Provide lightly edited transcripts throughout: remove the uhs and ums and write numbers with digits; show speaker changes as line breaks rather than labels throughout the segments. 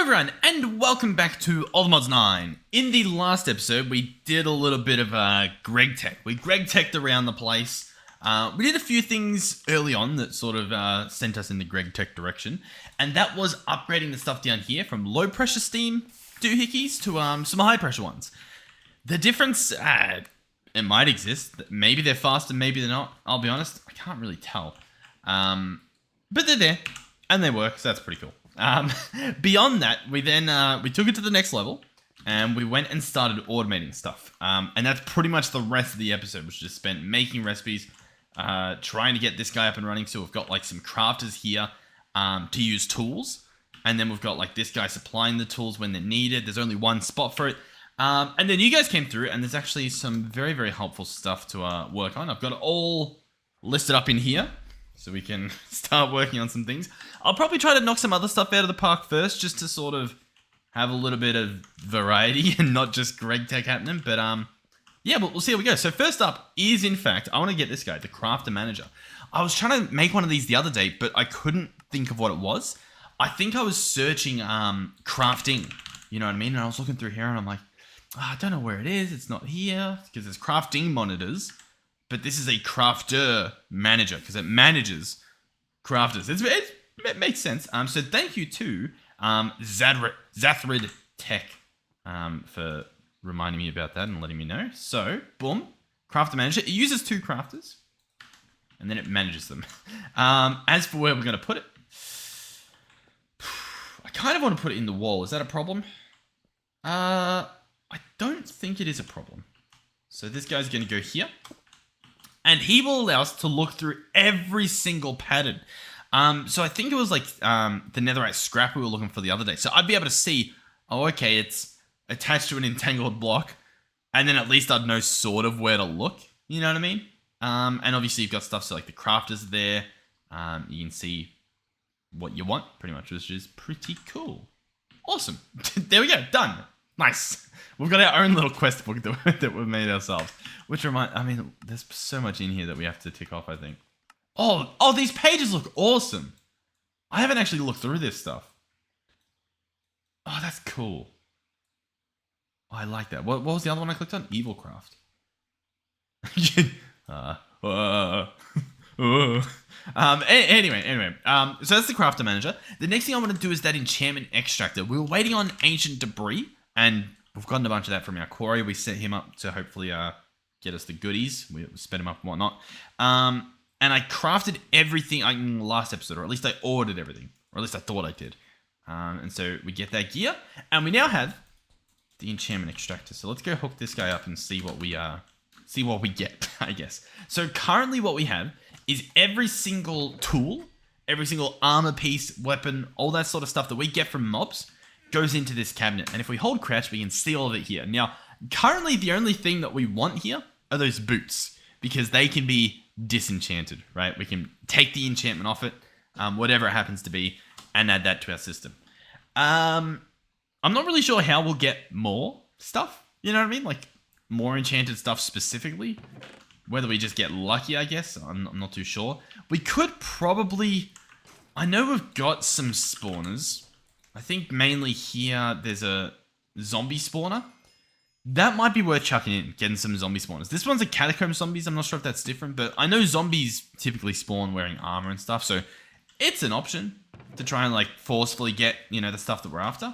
everyone, and welcome back to All the Mods 9. In the last episode, we did a little bit of Gregtech. We Gregteched around the place. We did a few things early on that sort of sent us in the Gregtech direction, and that was upgrading the stuff down here from low pressure steam doohickeys to some high pressure ones. The difference, it might exist. Maybe they're faster, maybe they're not. I'll be honest, I can't really tell. But they're there, and they work, so that's pretty cool. Beyond that, we then we took it to the next level, and we went and started automating stuff. And that's pretty much the rest of the episode, which just spent making recipes, trying to get this guy up and running. So we've got like some crafters here to use tools, and then we've got like this guy supplying the tools when they're needed. There's only one spot for it. And then you guys came through, and there's actually some very, very helpful stuff to work on. I've got it all listed up in here, so we can start working on some things. I'll probably try to knock some other stuff out of the park first, just to sort of have a little bit of variety and not just Gregtech happening. But yeah, we'll see how we go. So first up is, in fact, I want to get this guy, the Crafter Manager. I was trying to make one of these the other day, but I couldn't think of what it was. I think I was searching crafting, you know what I mean? And I was looking through here, and I'm like, I don't know where it is. It's not here, because there's crafting monitors. But this is a crafter manager, because it manages crafters. It makes sense. So thank you to Zathrid Tech for reminding me about that and letting me know. So, boom, crafter manager. It uses two crafters, and then it manages them. As for where we're going to put it, I kind of want to put it in the wall. Is that a problem? I don't think it is a problem. So this guy's going to go here. And he will allow us to look through every single pattern. So I think it was like the netherite scrap we were looking for the other day. So I'd be able to see, oh, okay, it's attached to an entangled block. And then at least I'd know sort of where to look. You know what I mean? And obviously you've got stuff, so like the crafters there. You can see what you want, pretty much, which is pretty cool. Awesome. There we go. Done. Nice. We've got our own little quest book that we've made ourselves. Which I mean, there's so much in here that we have to tick off, I think. Oh, these pages look awesome. I haven't actually looked through this stuff. Oh, that's cool. Oh, I like that. What was the other one I clicked on? Evilcraft. Anyway. So that's the crafter manager. The next thing I want to do is that enchantment extractor. We were waiting on ancient debris, and we've gotten a bunch of that from our quarry. We set him up to hopefully get us the goodies. We sped him up and whatnot. And I crafted everything in the last episode, or at least I ordered everything, or at least I thought I did. And so we get that gear, and we now have the enchantment extractor. So let's go hook this guy up and see what we get, I guess. So currently what we have is every single tool, every single armor piece, weapon, all that sort of stuff that we get from mobs goes into this cabinet. And if we hold crouch, we can see all of it here. Now, currently the only thing that we want here are those boots, because they can be disenchanted, right? We can take the enchantment off it, whatever it happens to be, and add that to our system. I'm not really sure how we'll get more stuff, you know what I mean? Like more enchanted stuff specifically. Whether we just get lucky, I guess. I'm not too sure. We could probably... I know we've got some spawners. I think mainly here there's a zombie spawner. That might be worth chucking in, getting some zombie spawners. This one's a catacomb zombies. I'm not sure if that's different, but I know zombies typically spawn wearing armor and stuff, so it's an option to try and like forcefully get, you know, the stuff that we're after.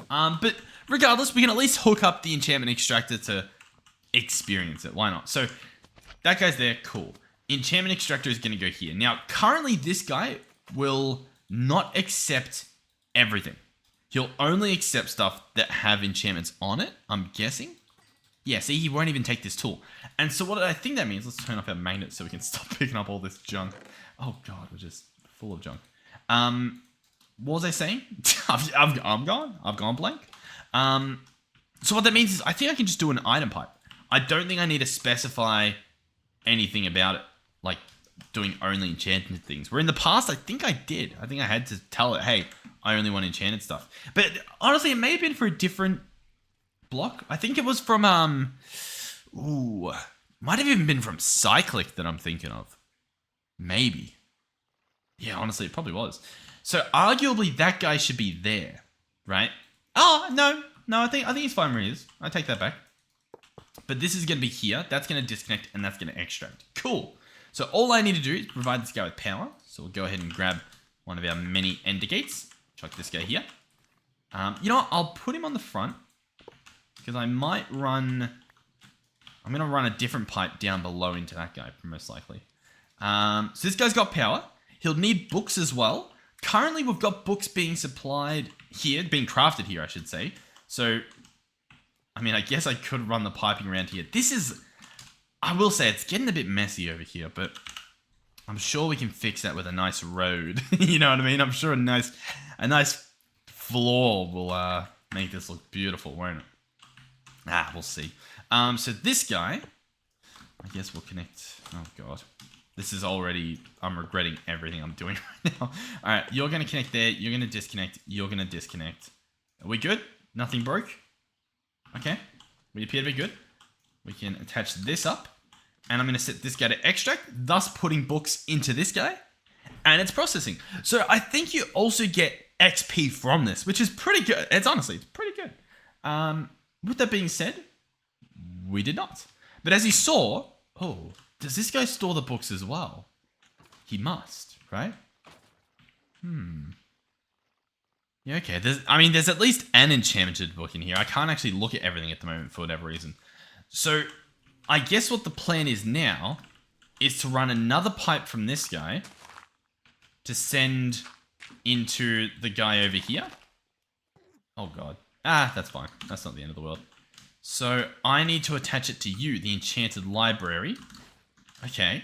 But regardless, we can at least hook up the enchantment extractor to experience it. Why not? So that guy's there. Cool. Enchantment extractor is going to go here. Now, currently this guy will not accept everything. He'll only accept stuff that have enchantments on it, I'm guessing. Yeah, see, he won't even take this tool. And so what I think that means, let's turn off our magnet so we can stop picking up all this junk. Oh god, we're just full of junk. What was I saying? I'm gone. I've gone blank. So what that means is I think I can just do an item pipe. I don't think I need to specify anything about it, like doing only enchanted things. Where in the past, I think I did. I think I had to tell it, hey, I only want enchanted stuff. But honestly, it may have been for a different block. I think it was from, might have even been from Cyclic that I'm thinking of. Maybe. Yeah, honestly, it probably was. So arguably that guy should be there. right? Oh, no, I think he's fine where he is. I take that back. But this is going to be here. That's going to disconnect, and that's going to extract. Cool. So all I need to do is provide this guy with power. So we'll go ahead and grab one of our many ender gates. Chuck this guy here. You know what? I'll put him on the front because I might run... I'm going to run a different pipe down below into that guy, most likely. So this guy's got power. He'll need books as well. Currently, we've got books being supplied here, being crafted here, I should say. So, I mean, I guess I could run the piping around here. This is... I will say, it's getting a bit messy over here, but I'm sure we can fix that with a nice road. You know what I mean? I'm sure a nice floor will make this look beautiful, won't it? We'll see. So this guy, I guess we'll connect. Oh god, this is already. I'm regretting everything I'm doing right now. All right, you're gonna connect there. You're gonna disconnect. You're gonna disconnect. Are we good? Nothing broke. Okay, we appear to be good. We can attach this up, and I'm gonna set this guy to extract, thus putting books into this guy, and it's processing. So I think you also get XP from this, which is pretty good. It's pretty good. With that being said, we did not. But as you saw, oh, does this guy store the books as well? He must, right? Yeah, okay. There's at least an enchanted book in here. I can't actually look at everything at the moment for whatever reason. So, I guess what the plan is now is to run another pipe from this guy to send into the guy over here. Oh god. That's fine. That's not the end of the world. So, I need to attach it to you, the enchanted library. Okay.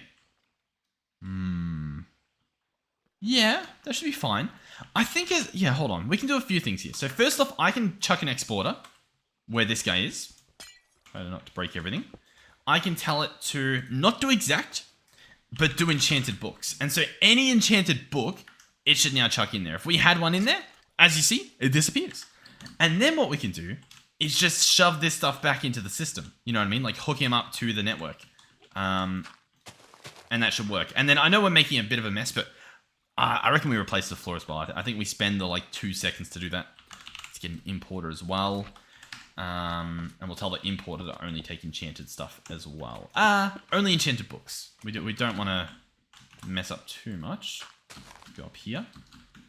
Yeah, that should be fine. I think yeah, hold on. We can do a few things here. So, first off, I can chuck an exporter where this guy is. Try not to break everything. I can tell it to not do exact, but do enchanted books. And so, any enchanted book, it should now chuck in there. If we had one in there, as you see, it disappears. And then what we can do is just shove this stuff back into the system. You know what I mean? Like hook him up to the network. And that should work. And then I know we're making a bit of a mess, but I reckon we replace the floor as well. I think we spend the 2 seconds to do that. Let's get an importer as well. And we'll tell the importer to only take enchanted stuff as well. Only enchanted books. We don't want to mess up too much. Go up here.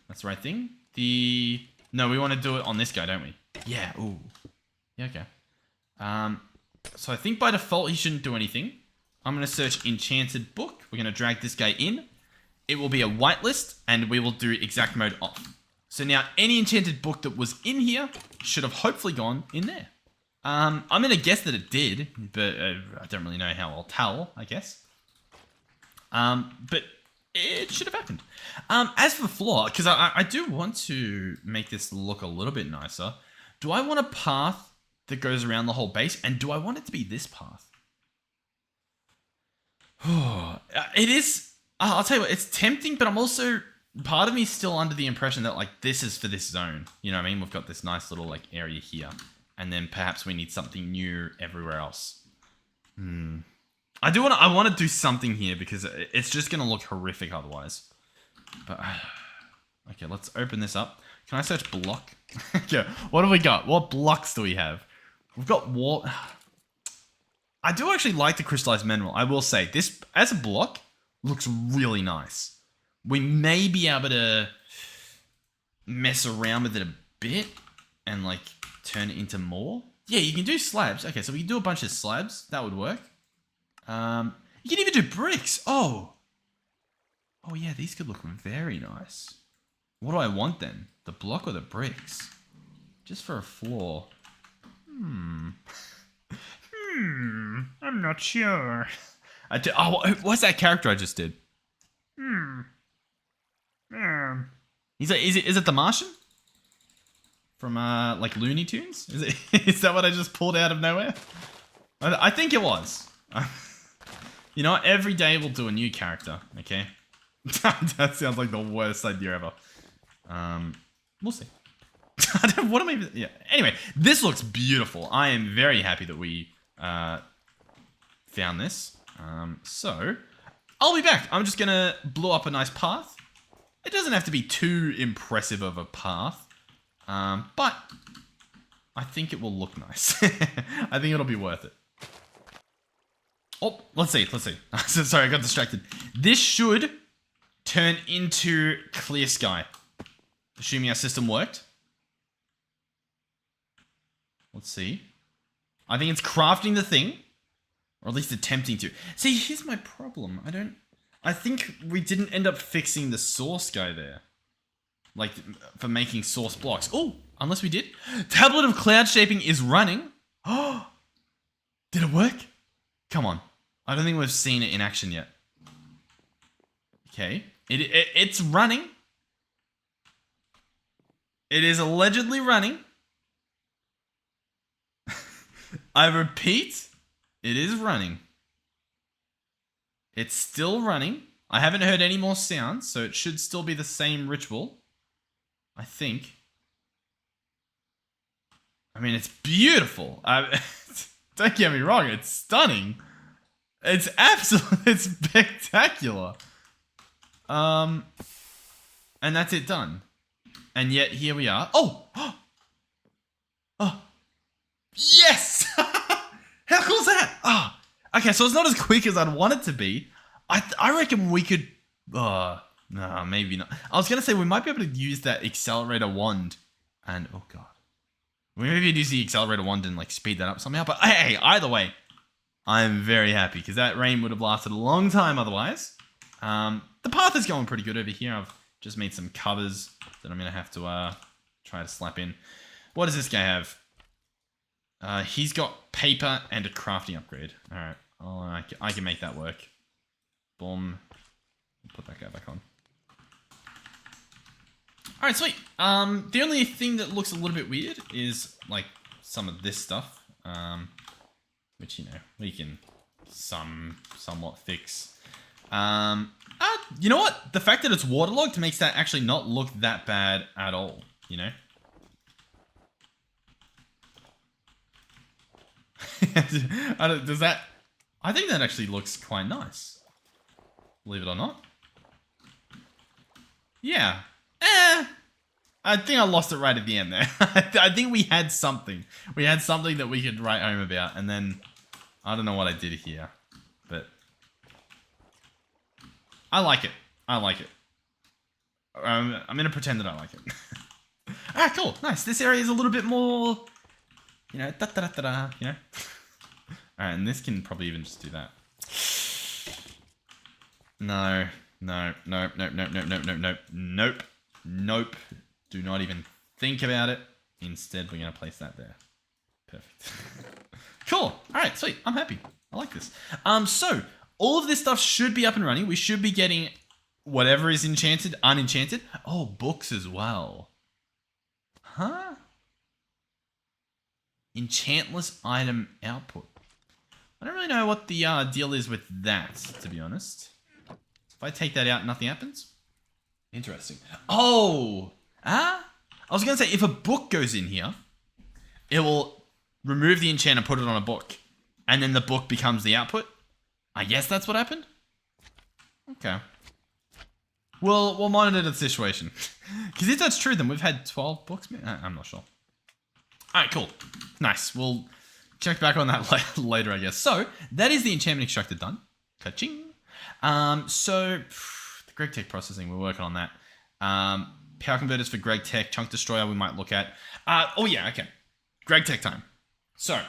That's the right thing. No, we want to do it on this guy, don't we? Yeah, ooh. Yeah, okay. So I think by default he shouldn't do anything. I'm going to search enchanted book. We're going to drag this guy in. It will be a whitelist, and we will do exact mode off. So now any enchanted book that was in here should have hopefully gone in there. I'm going to guess that it did, but I don't really know how I'll tell, I guess. But it should have happened. As for the floor, because I do want to make this look a little bit nicer, do I want a path that goes around the whole base, and do I want it to be this path? It is... I'll tell you what, it's tempting, but I'm also... Part of me is still under the impression that, this is for this zone. You know what I mean? We've got this nice little, area here. And then perhaps we need something new everywhere else. I want to do something here because it's just going to look horrific otherwise. But, okay, let's open this up. Can I search block? Okay, what have we got? What blocks do we have? We've got wall... I do actually like the crystallized mineral. I will say, this, as a block, looks really nice. We may be able to mess around with it a bit and, turn it into more. Yeah, you can do slabs. Okay, so we can do a bunch of slabs. That would work. You can even do bricks. Oh, yeah, these could look very nice. What do I want then? The block or the bricks? Just for a floor. I'm not sure. What's that character I just did? Is it the Martian? From, Looney Tunes? Is that what I just pulled out of nowhere? I think it was. You know what? Every day we'll do a new character, okay? That sounds like the worst idea ever. We'll see. What am I even... Yeah. Anyway, this looks beautiful. I am very happy that we found this. So, I'll be back. I'm just going to blow up a nice path. It doesn't have to be too impressive of a path. But I think it will look nice. I think it'll be worth it. Oh, let's see. Sorry, I got distracted. This should turn into clear sky. Assuming our system worked. Let's see. I think it's crafting the thing. Or at least attempting to. See, here's my problem. I think we didn't end up fixing the source guy there. Like, for making source blocks. Oh, unless we did. Tablet of Cloud Shaping is running. Oh, did it work? Come on. I don't think we've seen it in action yet. Okay. It's running. It is allegedly running. I repeat, it is running. It's still running. I haven't heard any more sounds, so it should still be the same ritual. I think. I mean, it's beautiful. Don't get me wrong, it's stunning. It's absolutely, it's spectacular. And that's it done. And yet, here we are. Oh! Oh! Yes! How cool is that? Oh, okay, so it's not as quick as I'd want it to be. I reckon we could... no, maybe not. I was going to say we might be able to use that accelerator wand. And, oh god. We maybe use the accelerator wand and like speed that up somehow. But hey, either way, I'm very happy because that rain would have lasted a long time otherwise. The path is going pretty good over here. I've just made some covers that I'm going to have to try to slap in. What does this guy have? He's got paper and a crafting upgrade. Alright, I can make that work. Boom. Put that guy back on. Alright, sweet. The only thing that looks a little bit weird is, like, some of this stuff. Which, you know, we can somewhat fix. You know what? The fact that it's waterlogged makes that actually not look that bad at all, you know? Does that... I think that actually looks quite nice. Believe it or not. Yeah. I think I lost it right at the end there. I think we had something. We had something that we could write home about, and then... I don't know what I did here, but... I like it. I like it. I'm going to pretend that I like it. Ah, cool. Nice. This area is a little bit more... You know, da-da-da-da-da, you know? Alright, and this can probably even just do that. No. Nope. Do not even think about it. Instead, we're going to place that there. Perfect. Cool. Alright, sweet. I'm happy. I like this. So, all of this stuff should be up and running. We should be getting whatever is enchanted, unenchanted. Oh, books as well. Huh? Enchantless item output. I don't really know what the deal is with that, to be honest. If I take that out, nothing happens? Interesting. Oh! I was going to say, if a book goes in here, it will remove the enchant and put it on a book. And then the book becomes the output. I guess that's what happened? Okay. Well, we'll monitor the situation. Because if that's true, then we've had 12 books. I'm not sure. Alright, cool. Nice. We'll check back on that later, I guess. So, that is the enchantment extractor done. Ka-ching. So, the Gregtech processing, we're working on that. Power converters for Gregtech, chunk destroyer we might look at. Oh yeah, okay. Gregtech time. So,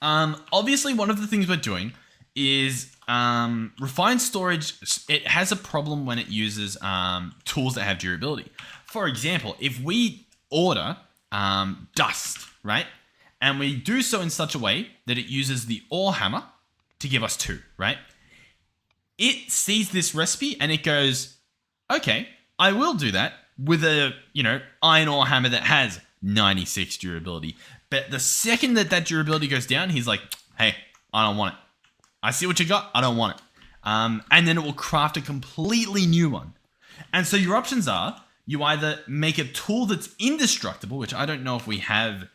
obviously one of the things we're doing is refined storage. It has a problem when it uses tools that have durability. For example, if we order dust, right? And we do so in such a way that it uses the ore hammer to give us 2, right? It sees this recipe and it goes, okay, I will do that with a, you know, iron ore hammer that has 96 durability. But the second that that durability goes down, he's like, hey, I don't want it. I see what you got. I don't want it. And then it will craft a completely new one. And so your options are, you either make a tool that's indestructible, which I don't know if we have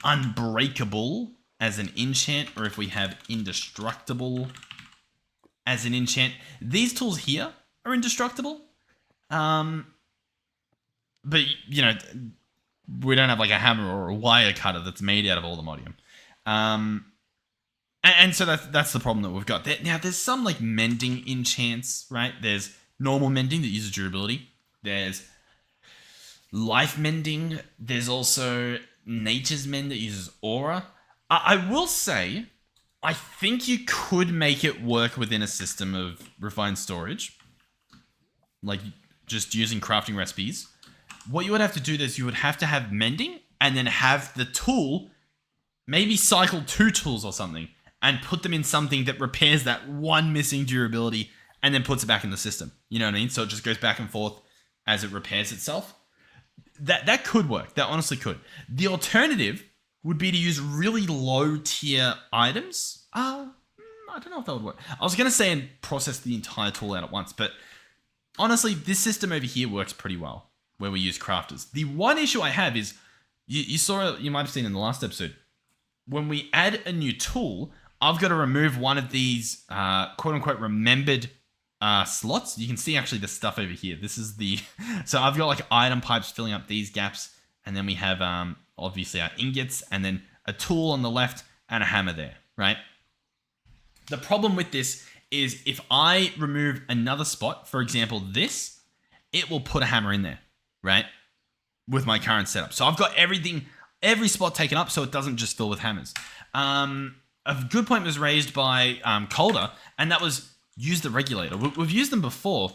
unbreakable as an enchant, or if we have indestructible as an enchant. These tools here are indestructible. But, you know, we don't have like a hammer or a wire cutter that's made out of allthemodium. And so that's the problem that we've got. Now, there's some like mending enchants, right? There's normal mending that uses durability. There's life mending. There's also nature's mend that uses aura. I will say, I think you could make it work within a system of refined storage. Like just using crafting recipes. What you would have to do is you would have to have mending and then have the tool, maybe cycle 2 tools or something, and put them in something that repairs that one missing durability and then puts it back in the system. You know what I mean? So it just goes back and forth as it repairs itself. That could work. That honestly could. The alternative would be to use really low tier items. I don't know if that would work. I was going to say and process the entire tool out at once, but honestly, this system over here works pretty well where we use crafters. The one issue I have is, you might have seen in the last episode, when we add a new tool, I've got to remove one of these quote unquote remembered slots. You can see actually the stuff over here. This is so I've got like item pipes filling up these gaps. And then we have obviously our ingots and then a tool on the left and a hammer there, right? The problem with this is if I remove another spot, for example, this, it will put a hammer in there, right? With my current setup. So I've got every spot taken up so it doesn't just fill with hammers. A good point was raised by Calder, and that was use the regulator. We've used them before.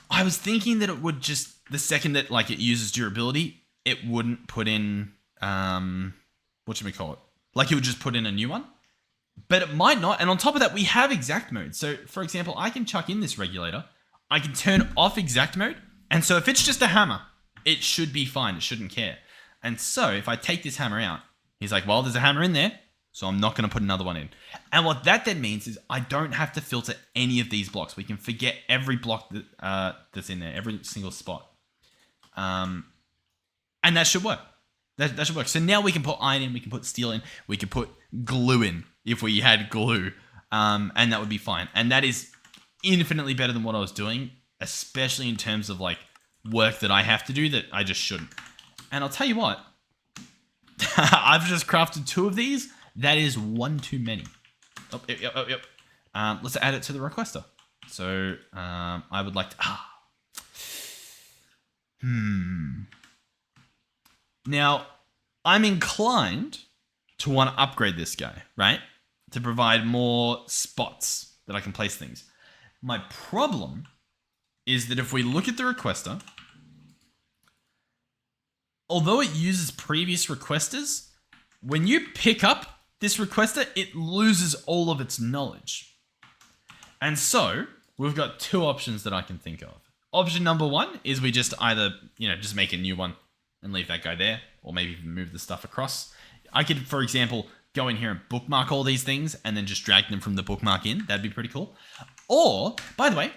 I was thinking that it would just, the second that like it uses durability, it wouldn't put in, whatchamacallit? Like it would just put in a new one. But it might not. And on top of that, we have exact mode. So for example, I can chuck in this regulator. I can turn off exact mode. And so if it's just a hammer, it should be fine. It shouldn't care. And so if I take this hammer out, he's like, well, there's a hammer in there, so I'm not going to put another one in. And what that then means is I don't have to filter any of these blocks. We can forget every block that's in there, every single spot. And that should work. That should work. So now we can put iron in, we can put steel in, we can put glue in if we had glue. And that would be fine. And that is infinitely better than what I was doing, especially in terms of like work that I have to do that I just shouldn't. And I'll tell you what, I've just crafted 2 of these. That is one too many. Oh, yep. Let's add it to the requester. So I would like to... Now, I'm inclined to want to upgrade this guy, right? To provide more spots that I can place things. My problem is that if we look at the requester, although it uses previous requesters, when you pick up this requester, it loses all of its knowledge. And so we've got 2 options that I can think of. Option number 1 is we just either, just make a new one and leave that guy there, or maybe even move the stuff across. I could, for example, go in here and bookmark all these things and then just drag them from the bookmark in. That'd be pretty cool. Or, by the way,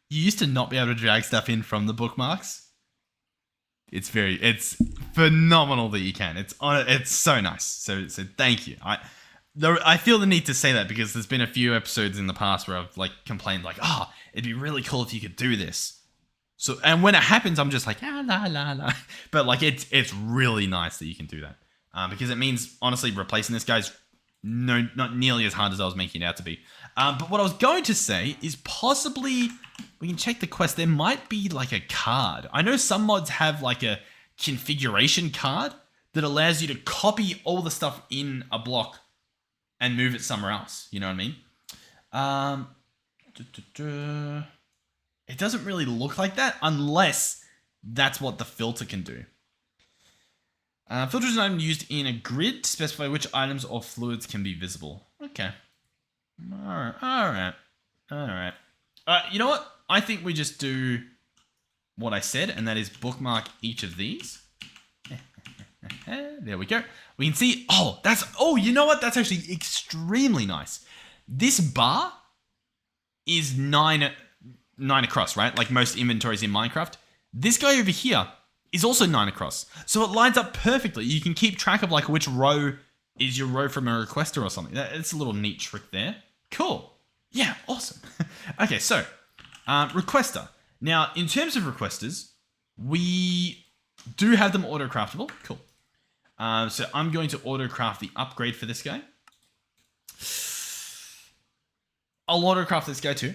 you used to not be able to drag stuff in from the bookmarks. It's phenomenal that you can. It's so nice. So thank you. I feel the need to say that because there's been a few episodes in the past where I've like complained like, it'd be really cool if you could do this. So, and when it happens, I'm just like, la. But like, it's really nice that you can do that. Because it means, honestly, replacing this guy's not nearly as hard as I was making it out to be. But what I was going to say is possibly, we can check the quest. There might be like a card. I know some mods have like a configuration card that allows you to copy all the stuff in a block and move it somewhere else. You know what I mean? It doesn't really look like that unless that's what the filter can do. Filter is an item used in a grid to specify which items or fluids can be visible. Okay. All right. You know what? I think we just do what I said, and that is bookmark each of these. There we go. We can see, you know what? That's actually extremely nice. This bar is 9 across, right? Like most inventories in Minecraft. This guy over here is also 9 across. So it lines up perfectly. You can keep track of like which row is your row from a requester or something. It's a little neat trick there. Cool. Yeah, awesome. Okay, so requester. Now, in terms of requesters, we do have them auto-craftable. Cool. So I'm going to auto-craft the upgrade for this guy. I'll auto-craft this guy too.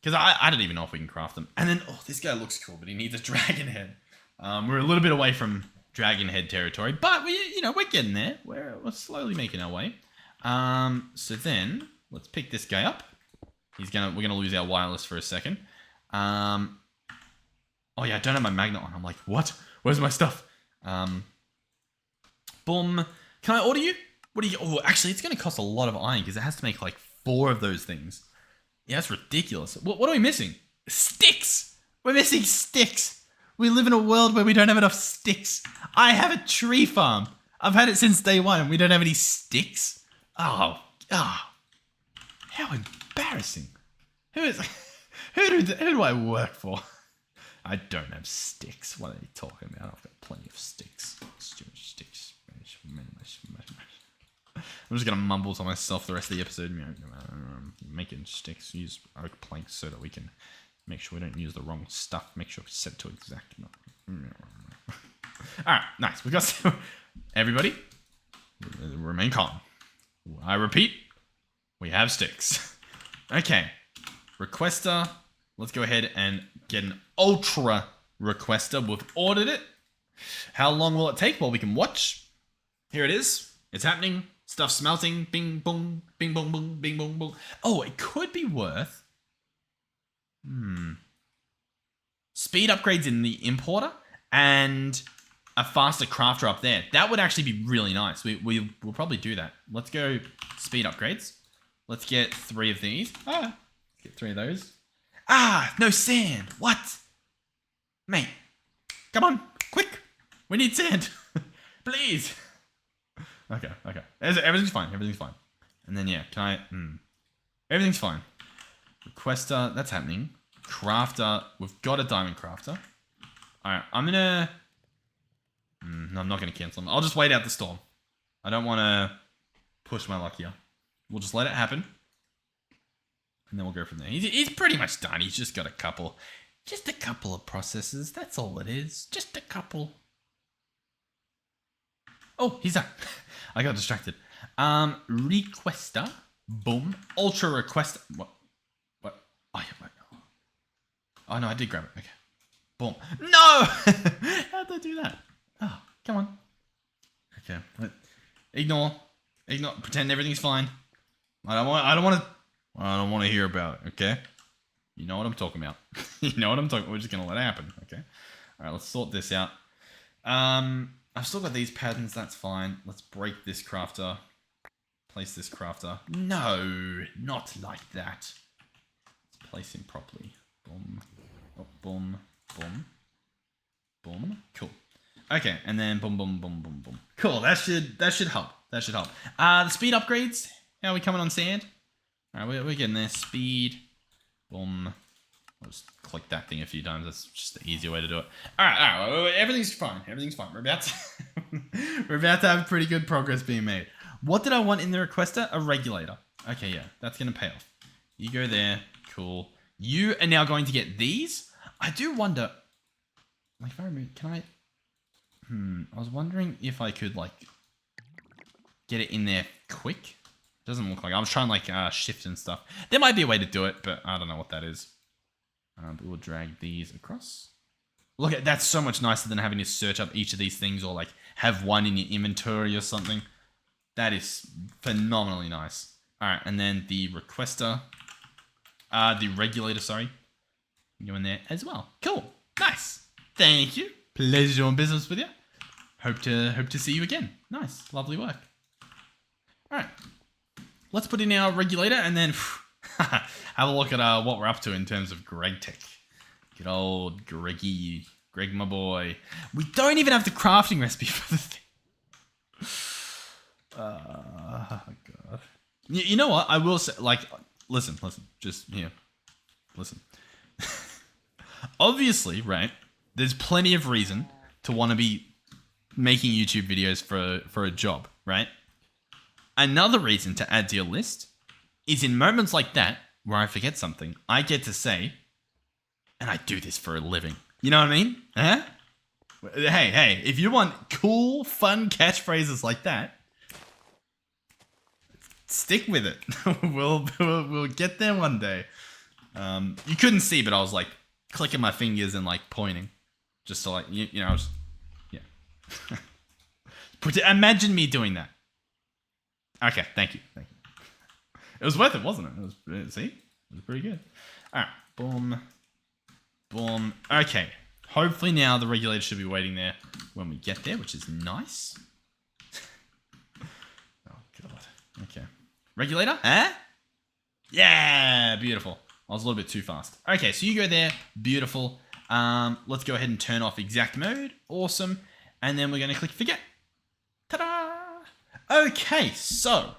Because I don't even know if we can craft them. And then, oh, this guy looks cool, but he needs a dragon head. We're a little bit away from dragon head territory, but we're getting there. We're slowly making our way. So then let's pick this guy up. We're gonna lose our wireless for a second. Oh yeah, I don't have my magnet on. I'm like, what? Where's my stuff? Boom. Can I order you? What do you? Oh, actually, it's gonna cost a lot of iron because it has to make like 4 of those things. Yeah, that's ridiculous. What are we missing? Sticks. We're missing sticks. We live in a world where we don't have enough sticks. I have a tree farm. I've had it since day 1 and we don't have any sticks. Oh, how embarrassing. Who do I work for? I don't have sticks. What are you talking about? I've got plenty of sticks. Sticks. I'm just going to mumble to myself the rest of the episode. Making sticks. Use oak planks so that we can make sure we don't use the wrong stuff. Make sure we set it to exact. Alright, nice. We got everybody. Remain calm. I repeat, we have sticks. Okay. Requester. Let's go ahead and get an ultra requester. We've ordered it. How long will it take? Well, we can watch. Here it is. It's happening. Stuff smelting. Bing, boom. Bing, boom, boom. Bing, boom, boom. Oh, it could be worth... speed upgrades in the importer and a faster crafter up there. That would actually be really nice. We'll probably do that. Let's go speed upgrades. Let's get 3 of these. Get 3 of those. No sand. What? Mate. Come on. Quick. We need sand. Please. Okay. Everything's fine. And then, yeah, can I... Everything's fine. Requester. That's happening. Crafter. We've got a diamond crafter. Alright, I'm gonna... no, I'm not gonna cancel him. I'll just wait out the storm. I don't want to push my luck here. We'll just let it happen. And then we'll go from there. He's pretty much done. He's just got a couple of processes. That's all it is. Just a couple. Oh, he's done. I got distracted. Requester. Boom. Ultra requester. What? Oh, yeah, wait. Oh, no, I did grab it. Okay. Boom. No! How'd I do that? Oh, come on. Okay. Ignore. Pretend everything's fine. I don't want to hear about it, okay? You know what I'm talking about. We're just going to let it happen, okay? All right, let's sort this out. I've still got these patterns. That's fine. Let's break this crafter. Place this crafter. No, not like that. Let's place him properly. Boom. Oh, boom. Boom. Boom. Cool. Okay, and then boom, boom, boom, boom, boom. Cool. That should help. The speed upgrades. How are we coming on sand? All right, we're getting there. Speed. Boom. I'll just click that thing a few times. That's just the easier way to do it. All right. Everything's fine. We're about to have pretty good progress being made. What did I want in the requester? A regulator. Okay, yeah, that's gonna pay off. You go there. Cool. You are now going to get these. I do wonder. Like, if I remove, can I? I was wondering if I could like get it in there quick. Doesn't look like. I was trying like shift and stuff. There might be a way to do it, but I don't know what that is. But we'll drag these across. Look at that's so much nicer than having to search up each of these things or like have one in your inventory or something. That is phenomenally nice. All right, and then the requester, the regulator. Sorry, go in there as well. Cool, nice. Thank you. Pleasure doing business with you. Hope to see you again. Nice, lovely work. All right, let's put in our regulator and then have a look at what we're up to in terms of Gregtech. Good old Greg, my boy. We don't even have the crafting recipe for the thing. God. You know what? I will say, like, listen, just here. Listen. Obviously, right, there's plenty of reason to want to be making YouTube videos for a job, right? Another reason to add to your list is in moments like that where I forget something, I get to say, and I do this for a living. You know what I mean? Huh? Hey, if you want cool, fun catchphrases like that, stick with it. we'll get there one day. You couldn't see, but I was like clicking my fingers and like pointing, just to like you know, I was, yeah. Imagine me doing that. Okay, thank you. It was worth it, wasn't it? See, it was pretty good. All right, boom, boom. Okay, hopefully now the regulator should be waiting there when we get there, which is nice. Oh god. Okay, regulator, huh? Yeah, beautiful. I was a little bit too fast. Okay, so you go there, beautiful. Let's go ahead and turn off exact mode. Awesome, and then we're gonna click forget. Ta-da! Okay, so.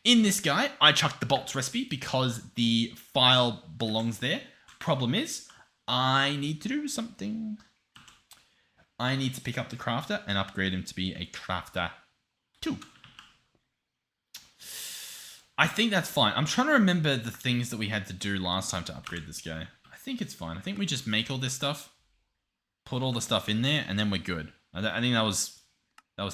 In this guy, I chucked the bolts recipe because the file belongs there. Problem is, I need to do something. I need to pick up the crafter and upgrade him to be a crafter 2. I think that's fine. I'm trying to remember the things that we had to do last time to upgrade this guy. I think it's fine. I think we just make all this stuff, put all the stuff in there, and then we're good. I think that was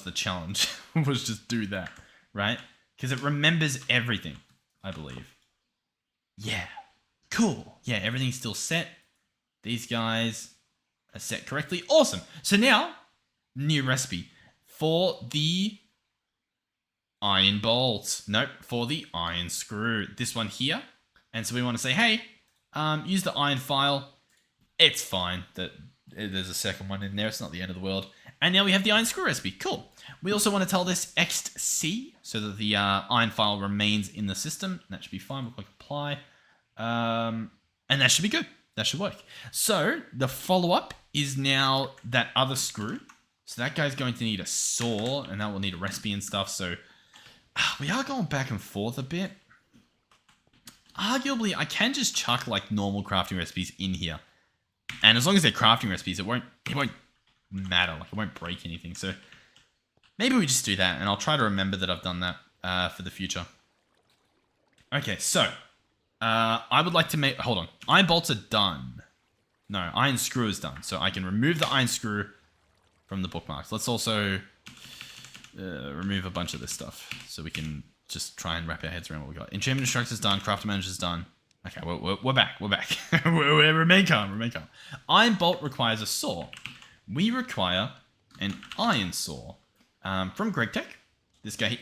the challenge, was just do that. Right? Because it remembers everything, I believe. Yeah. Cool. Yeah, everything's still set. These guys are set correctly. Awesome. So now, new recipe for the iron bolt. Nope, for the iron screw. This one here. And so we want to say, hey, use the iron file. It's fine that there's a second one in there. It's not the end of the world. And now we have the iron screw recipe. Cool. We also want to tell this ext so that the iron file remains in the system. That should be fine. We'll click apply. And that should be good. That should work. So the follow-up is now that other screw. So that guy's going to need a saw, and that will need a recipe and stuff. So we are going back and forth a bit. Arguably, I can just chuck like normal crafting recipes in here. And as long as they're crafting recipes, it won't matter. Like, it won't break anything. So maybe we just do that, and I'll try to remember that I've done that for the future. Okay, so I would like to make... Hold on. Iron bolts are done. No, iron screw is done. So I can remove the iron screw from the bookmarks. Let's also remove a bunch of this stuff so we can just try and wrap our heads around what we got. Enchantment instructor's done. Crafter manager's done. Okay, we're back. We're back. Remain calm. Iron bolt requires a saw. We require an iron saw from Gregtech. This guy here.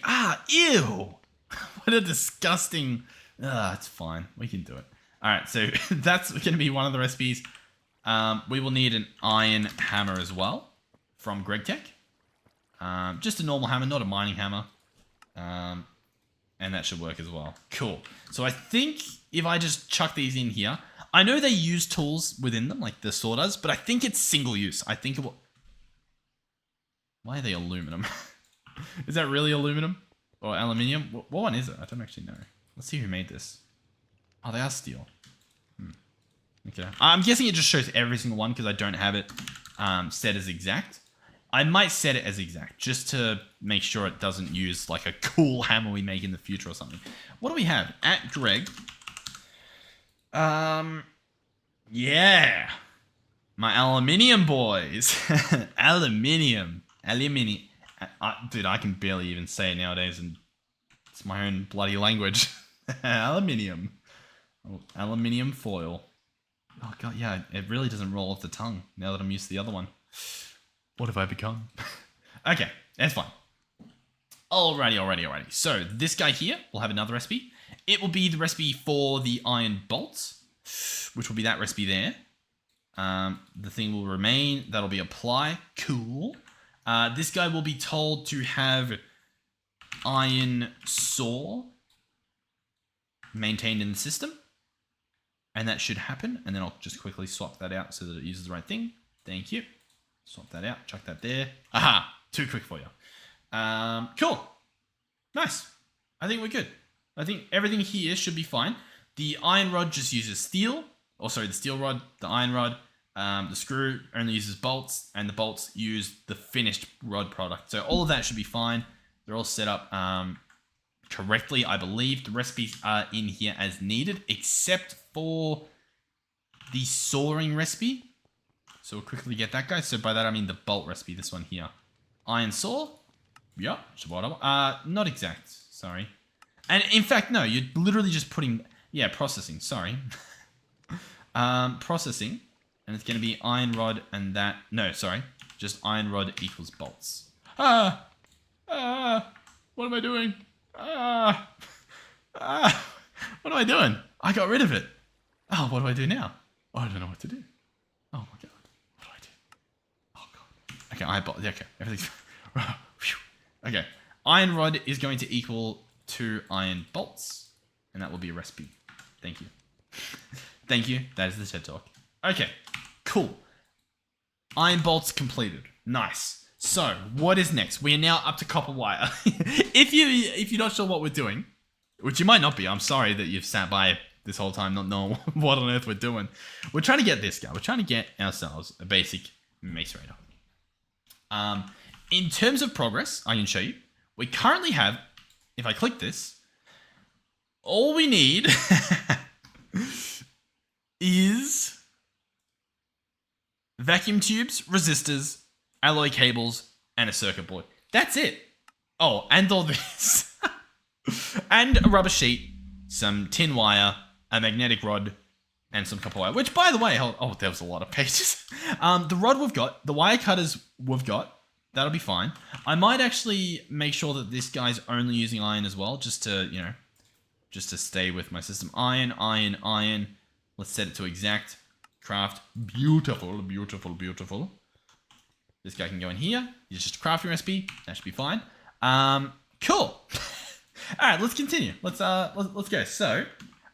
Ew! What a disgusting... it's fine. We can do it. All right, so that's going to be one of the recipes. We will need an iron hammer as well from Gregtech. Just a normal hammer, not a mining hammer. And that should work as well. Cool. So I think if I just chuck these in here... I know they use tools within them, like the saw does, but I think it's single use. I think it will... Why are they aluminum? Is that really aluminum? Or aluminium? What one is it? I don't actually know. Let's see who made this. Oh, they are steel. Okay. I'm guessing it just shows every single one because I don't have it set as exact. I might set it as exact just to make sure it doesn't use like a cool hammer we make in the future or something. What do we have? At Greg. Yeah. My aluminium boys. Aluminium. Dude, I can barely even say it nowadays, and it's my own bloody language. Aluminium. Oh, aluminium foil. Oh god, yeah, it really doesn't roll off the tongue now that I'm used to the other one. What have I become? Okay, that's fine. Alrighty. So this guy here will have another recipe. It will be the recipe for the iron bolts, which will be that recipe there. The thing will remain. That'll be apply. Cool. This guy will be told to have iron saw maintained in the system. And that should happen. And then I'll just quickly swap that out so that it uses the right thing. Thank you. Swap that out. Chuck that there. Aha! Too quick for you. Cool. Nice. I think we're good. I think everything here should be fine. The iron rod just uses steel. Or sorry, the steel rod, the iron rod. The screw only uses bolts. And the bolts use the finished rod product. So all of that should be fine. They're all set up correctly, I believe. The recipes are in here as needed, except for the sawing recipe. So we'll quickly get that, guys. So by that, I mean the bolt recipe, this one here. Iron saw. Yeah, not exact. Sorry. And in fact, no, you're literally just putting... Yeah, processing. Sorry. Processing. And it's going to be iron rod and that... No, sorry. Just iron rod equals bolts. What am I doing? What am I doing? I got rid of it. Oh, what do I do now? Oh, I don't know what to do. Oh my god. What do I do? Oh god. Okay, iron bolt. Okay, everything's... Okay. Iron rod is going to equal 2 iron bolts. And that will be a recipe. Thank you. Thank you. That is the TED Talk. Okay. Cool. Iron bolts completed. Nice. So, what is next? We are now up to copper wire. if you're not sure what we're doing, which you might not be, I'm sorry that you've sat by this whole time not knowing what on earth we're doing. We're trying to get this guy. We're trying to get ourselves a basic macerator. In terms of progress, I can show you. We currently have, if I click this, all we need is vacuum tubes, resistors, alloy cables, and a circuit board. That's it. Oh, and all this. And a rubber sheet, some tin wire, a magnetic rod, and some copper wire. Which, by the way, there was a lot of pages. The rod we've got, the wire cutters we've got, that'll be fine. I might actually make sure that this guy's only using iron as well, just to, just to stay with my system. Iron, iron, iron. Let's set it to exact. Craft. Beautiful, beautiful, beautiful. This guy can go in here. It's just a crafting recipe. That should be fine. Cool. All right, let's continue. Let's go. So,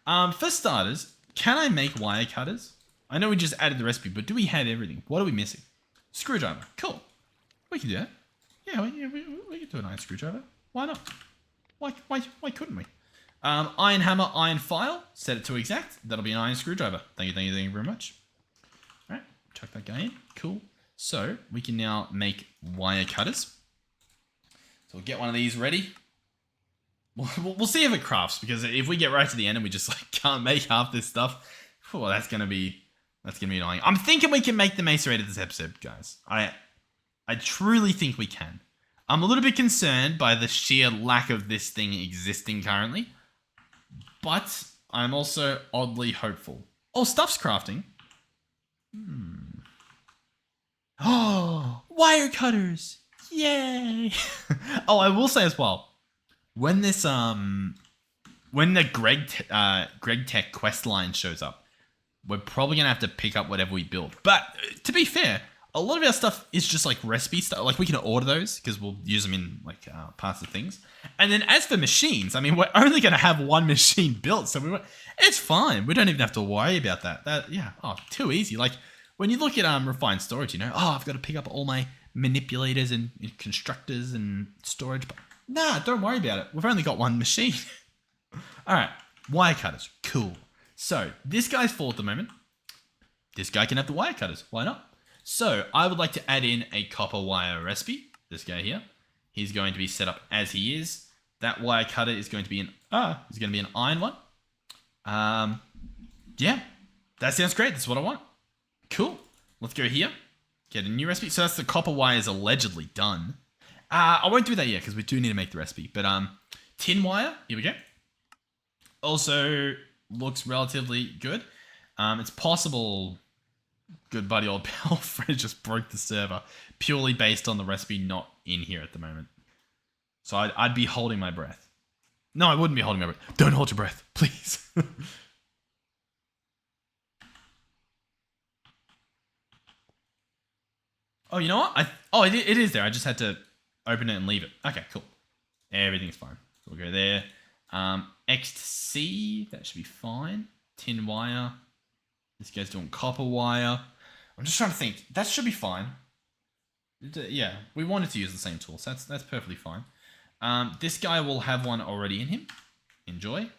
for starters, can I make wire cutters? I know we just added the recipe, but do we have everything? What are we missing? Screwdriver. Cool. We can do that. Yeah, we can do an iron screwdriver. Why not? Why couldn't we? Iron hammer, iron file. Set it to exact. That'll be an iron screwdriver. Thank you very much. All right, chuck that guy in. Cool. So we can now make wire cutters. So we'll get one of these ready. We'll see if it crafts, because if we get right to the end and we just can't make half this stuff, well, that's gonna be annoying. I'm thinking we can make the macerator this episode, guys. I truly think we can. I'm a little bit concerned by the sheer lack of this thing existing currently, but I'm also oddly hopeful. Oh, stuff's crafting. Oh, wire cutters! Yay! Oh, I will say as well, when this when the Gregtech quest line shows up, we're probably gonna have to pick up whatever we build. But to be fair, a lot of our stuff is just recipe stuff. We can order those because we'll use them in parts of things. And then as for machines, I mean, we're only gonna have one machine built, so it's fine. We don't even have to worry about that. Too easy. When you look at refined storage, I've got to pick up all my manipulators and constructors and storage. Nah, don't worry about it. We've only got one machine. All right, wire cutters, cool. So this guy's full at the moment. This guy can have the wire cutters. Why not? So I would like to add in a copper wire recipe. This guy here, he's going to be set up as he is. That wire cutter is going to be an iron one. Yeah, that sounds great. That's what I want. Cool. Let's go here. Get a new recipe. So that's the copper wire is allegedly done. I won't do that yet because we do need to make the recipe. But tin wire. Here we go. Also looks relatively good. It's possible good buddy old pal Fred just broke the server purely based on the recipe not in here at the moment. So I'd be holding my breath. No, I wouldn't be holding my breath. Don't hold your breath, please. Oh, you know what? It is there. I just had to open it and leave it. Okay, cool. Everything's fine. So we'll go there. X to C. That should be fine. Tin wire. This guy's doing copper wire. I'm just trying to think. That should be fine. Yeah, we wanted to use the same tool, so that's perfectly fine. This guy will have one already in him. Enjoy.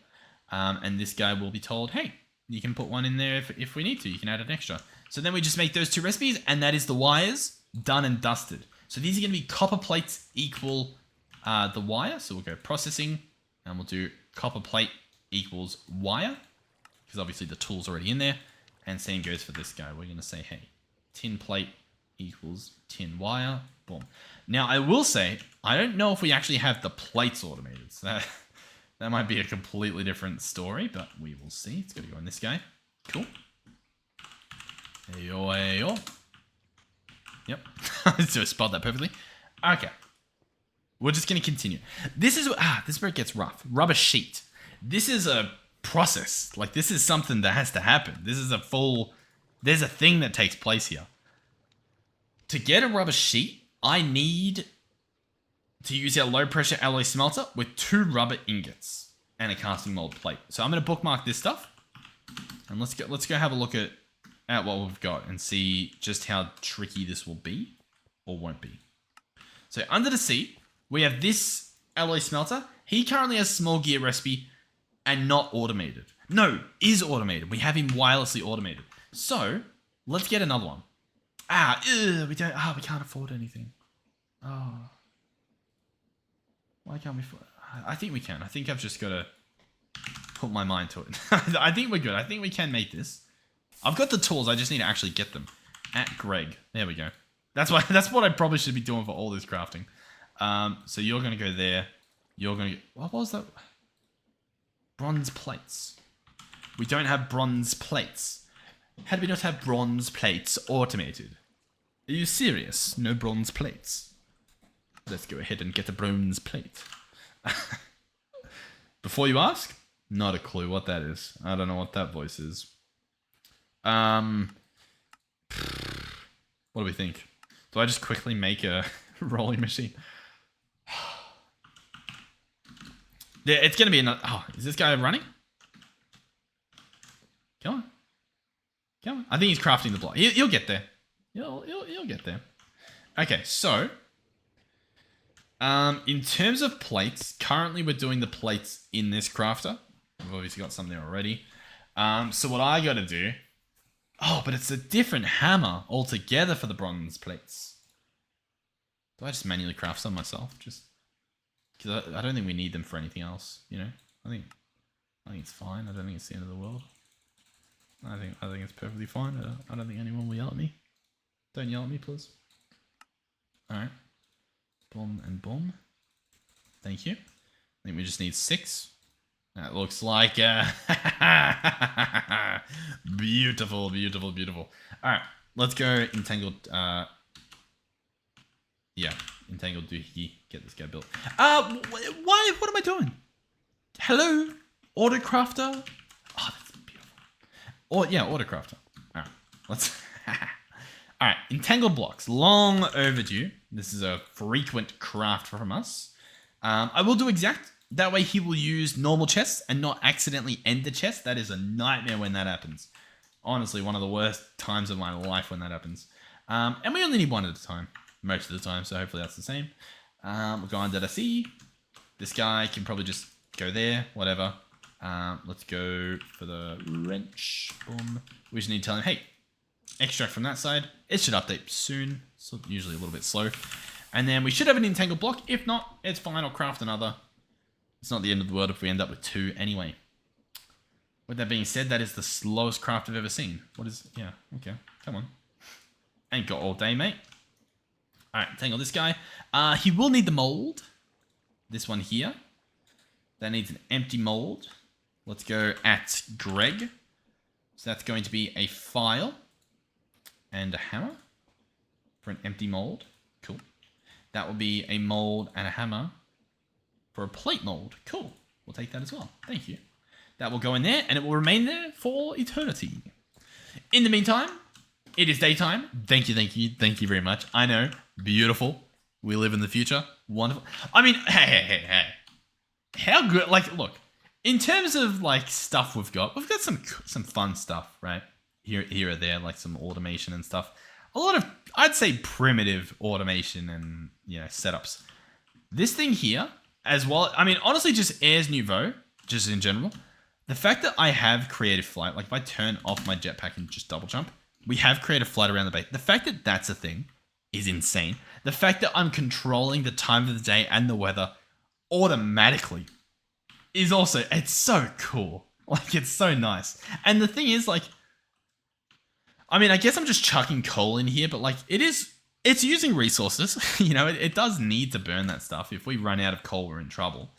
And this guy will be told, hey, you can put one in there if we need to. You can add an extra. So then we just make those two recipes, and that is the wires done and dusted. So these are going to be copper plates equal the wire. So we'll go processing, and we'll do copper plate equals wire, because obviously the tool's already in there. And same goes for this guy. We're going to say, hey, tin plate equals tin wire. Boom. Now, I will say, I don't know if we actually have the plates automated. So that might be a completely different story, but we will see. It's going to go in this guy. Cool. Hey-yo, hey-yo. Yep. So I spelled that perfectly. Okay. We're just going to continue. This is where it gets rough. Rubber sheet. This is a process. Like, this is something that has to happen. This is there's a thing that takes place here. To get a rubber sheet, I need to use our low pressure alloy smelter with 2 rubber ingots and a casting mold plate. So I'm going to bookmark this stuff. And let's go have a look at what we've got and see just how tricky this will be or won't be. So under the seat, we have this alloy smelter. He currently has small gear recipe and not automated. No, is automated. We have him wirelessly automated. So let's get another one. We can't afford anything. Oh. Why can't we? I think we can. I think I've just got to put my mind to it. I think we're good. I think we can make this. I've got the tools. I just need to actually get them. At Greg. There we go. That's what I probably should be doing for all this crafting. So you're going to go there. You're going to... What was that? Bronze plates. We don't have bronze plates. How do we not have bronze plates automated? Are you serious? No bronze plates. Let's go ahead and get a bronze plate. Before you ask, not a clue what that is. I don't know what that voice is. What do we think? Do I just quickly make a rolling machine? Yeah, it's going to be another... Oh, is this guy running? Come on. Come on. I think he's crafting the block. He'll get there. He'll get there. Okay, so... in terms of plates, currently we're doing the plates in this crafter. We've obviously got some there already. So what I got to do... Oh, but it's a different hammer altogether for the bronze plates. Do I just manually craft some myself? Just because I don't think we need them for anything else. You know, I think it's fine. I don't think it's the end of the world. I think it's perfectly fine. I don't think anyone will yell at me. Don't yell at me, please. All right. Boom and boom. Thank you. I think we just need 6. That looks like beautiful, beautiful, beautiful. All right, let's go entangled. Entangled doohickey. Get this guy built. Why? What am I doing? Hello, Autocrafter. Oh, that's beautiful. Autocrafter. All right, let's. All right, entangled blocks. Long overdue. This is a frequent craft from us. I will do exact. That way he will use normal chests and not accidentally end the chest. That is a nightmare when that happens. Honestly, one of the worst times of my life when that happens. And we only need one at a time. Most of the time, so hopefully that's the same. We'll go under the sea. This guy can probably just go there, whatever. Let's go for the wrench. Boom. We just need to tell him, hey, extract from that side. It should update soon. It's usually a little bit slow. And then we should have an entangled block. If not, it's fine. I'll craft another. It's not the end of the world if we end up with 2 anyway. With that being said, that is the slowest craft I've ever seen. What is... Yeah, okay. Come on. Ain't got all day, mate. Alright, tangle this guy. He will need the mold. This one here. That needs an empty mold. Let's go at Greg. So that's going to be a file. And a hammer. For an empty mold. Cool. That will be a mold and a hammer. For a plate mold. Cool. We'll take that as well. Thank you. That will go in there, and it will remain there for eternity. In the meantime, it is daytime. Thank you very much. I know. Beautiful. We live in the future. Wonderful. I mean, hey. How good, like, look. In terms of, like, stuff we've got some fun stuff, right? Here or there, like some automation and stuff. A lot of, I'd say, primitive automation and, setups. This thing here... As well, I mean, honestly, just Airs Nouveau, just in general. The fact that I have creative flight, like if I turn off my jetpack and just double jump, we have creative flight around the base. The fact that that's a thing is insane. The fact that I'm controlling the time of the day and the weather automatically is also, it's so cool. Like, it's so nice. And the thing is, like, I mean, I guess I'm just chucking coal in here, but like it's using resources. You know, it does need to burn that stuff. If we run out of coal, we're in trouble.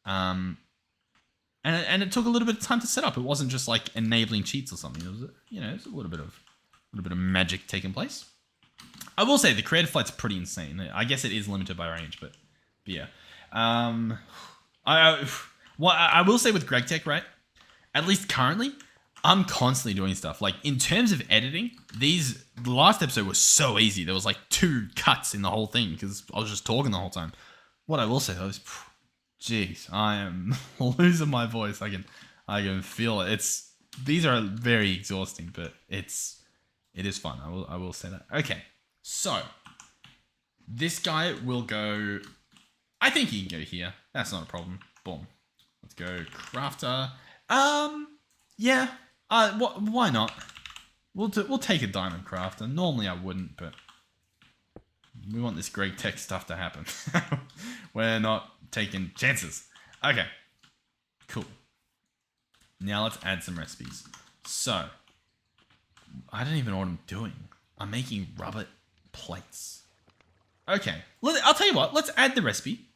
And it took a little bit of time to set up. It wasn't just like enabling cheats or something. It was, you know, it's a little bit of magic taking place. I will say the creative flight's pretty insane. I guess it is limited by range, but yeah. I will say with Gregtech, right? At least currently, I'm constantly doing stuff. Like in terms of editing, the last episode was so easy. There was like 2 cuts in the whole thing because I was just talking the whole time. What I will say though is, jeez, I am losing my voice. I can feel it. These are very exhausting, but it is fun. I will say that. Okay, so this guy will go. I think he can go here. That's not a problem. Boom. Let's go crafter. Yeah. Why not? We'll take a diamond crafter. Normally I wouldn't, but we want this Gregtech stuff to happen. We're not taking chances. Okay. Cool. Now let's add some recipes. So, I don't even know what I'm doing. I'm making rubber plates. Okay. I'll tell you what. Let's add the recipe.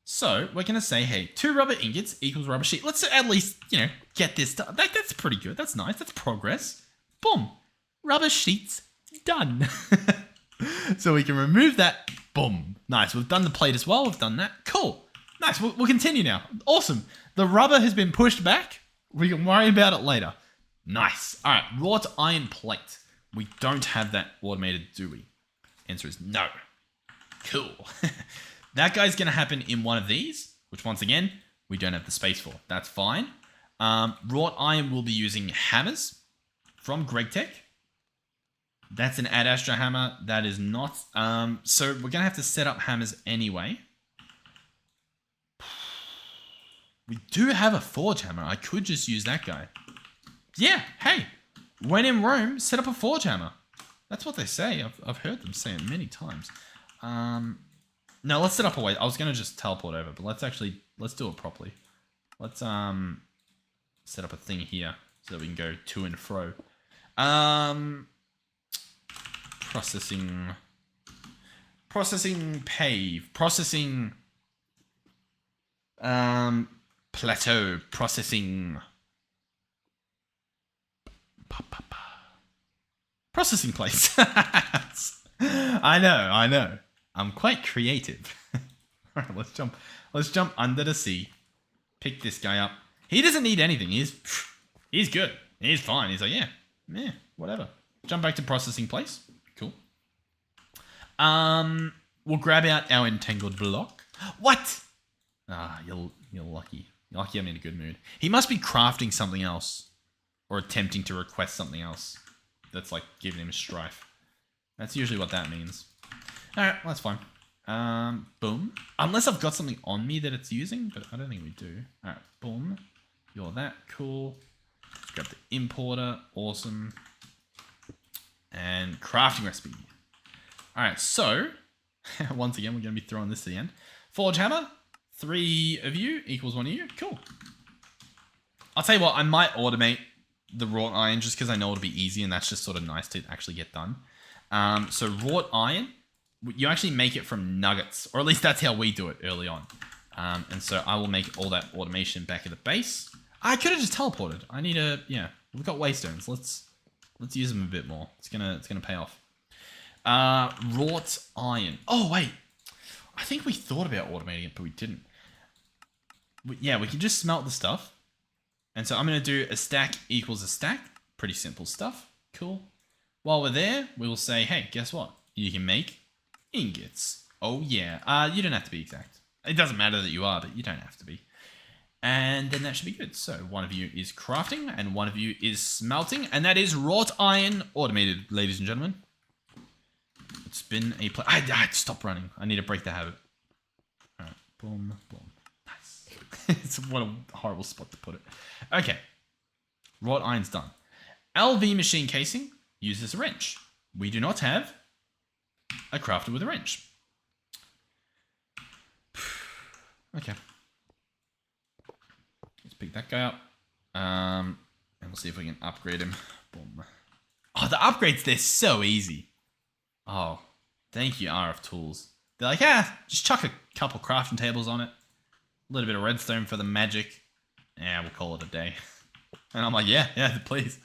So, we're going to say, hey, 2 rubber ingots equals rubber sheet. Let's at least, you know, get this done. That's pretty good. That's nice. That's progress. Boom. Rubber sheets done. So we can remove that. Boom. Nice. We've done the plate as well. We've done that. Cool. Nice. We'll continue now. Awesome. The rubber has been pushed back. We can worry about it later. Nice. All right. Wrought iron plate. We don't have that automated, do we? Answer is no. Cool. That guy's going to happen in one of these, which once again, we don't have the space for. That's fine. Wrought iron will be using hammers from Gregtech. That's an Ad Astra hammer. That is not. So we're going to have to set up hammers anyway. We do have a forge hammer. I could just use that guy. Yeah, hey. When in Rome, set up a forge hammer. That's what they say. I've heard them say it many times. No, let's set up a way. I was going to just teleport over, but let's do it properly. Let's set up a thing here so that we can go to and fro. Processing pave, processing plateau, processing place. I know. I'm quite creative. All right, let's jump under the sea. Pick this guy up. He doesn't need anything. He's good. He's fine. He's like, yeah, whatever. Jump back to processing place. Cool. We'll grab out our entangled block. What? Ah, you're lucky. You're lucky I'm in a good mood. He must be crafting something else. Or attempting to request something else. That's like giving him strife. That's usually what that means. Alright, well, that's fine. Boom. Unless I've got something on me that it's using, but I don't think we do. Alright, boom. You're that. Cool. Let's grab the importer. Awesome. And crafting recipe. Alright, so once again, we're going to be throwing this to the end. Forge hammer. 3 of you equals 1 of you. Cool. I'll tell you what, I might automate the wrought iron just because I know it'll be easy and that's just sort of nice to actually get done. So wrought iron, you actually make it from nuggets, or at least that's how we do it early on. And so I will make all that automation back at the base. I could have just teleported. I need a, we've got waystones. Let's use them a bit more. It's gonna pay off. Wrought iron. Oh wait, I think we thought about automating it, but we didn't. We can just smelt the stuff. And so I'm gonna do a stack equals a stack. Pretty simple stuff. Cool. While we're there, we will say, hey, guess what? You can make ingots. Oh yeah. You don't have to be exact. It doesn't matter that you are, but you don't have to be. And then that should be good. So one of you is crafting and one of you is smelting. And that is wrought iron automated, ladies and gentlemen. It's been a play. I stop running. I need to break the habit. All right. Boom, boom. Nice. It's what a horrible spot to put it. Okay. Wrought iron's done. LV machine casing uses a wrench. We do not have a crafter with a wrench. Okay. Let's pick that guy up. And we'll see if we can upgrade him. Boom. Oh, the upgrades, they're so easy. Oh, thank you, RF Tools. They're like, just chuck a couple crafting tables on it. A little bit of redstone for the magic. Yeah, we'll call it a day. And I'm like, yeah, please.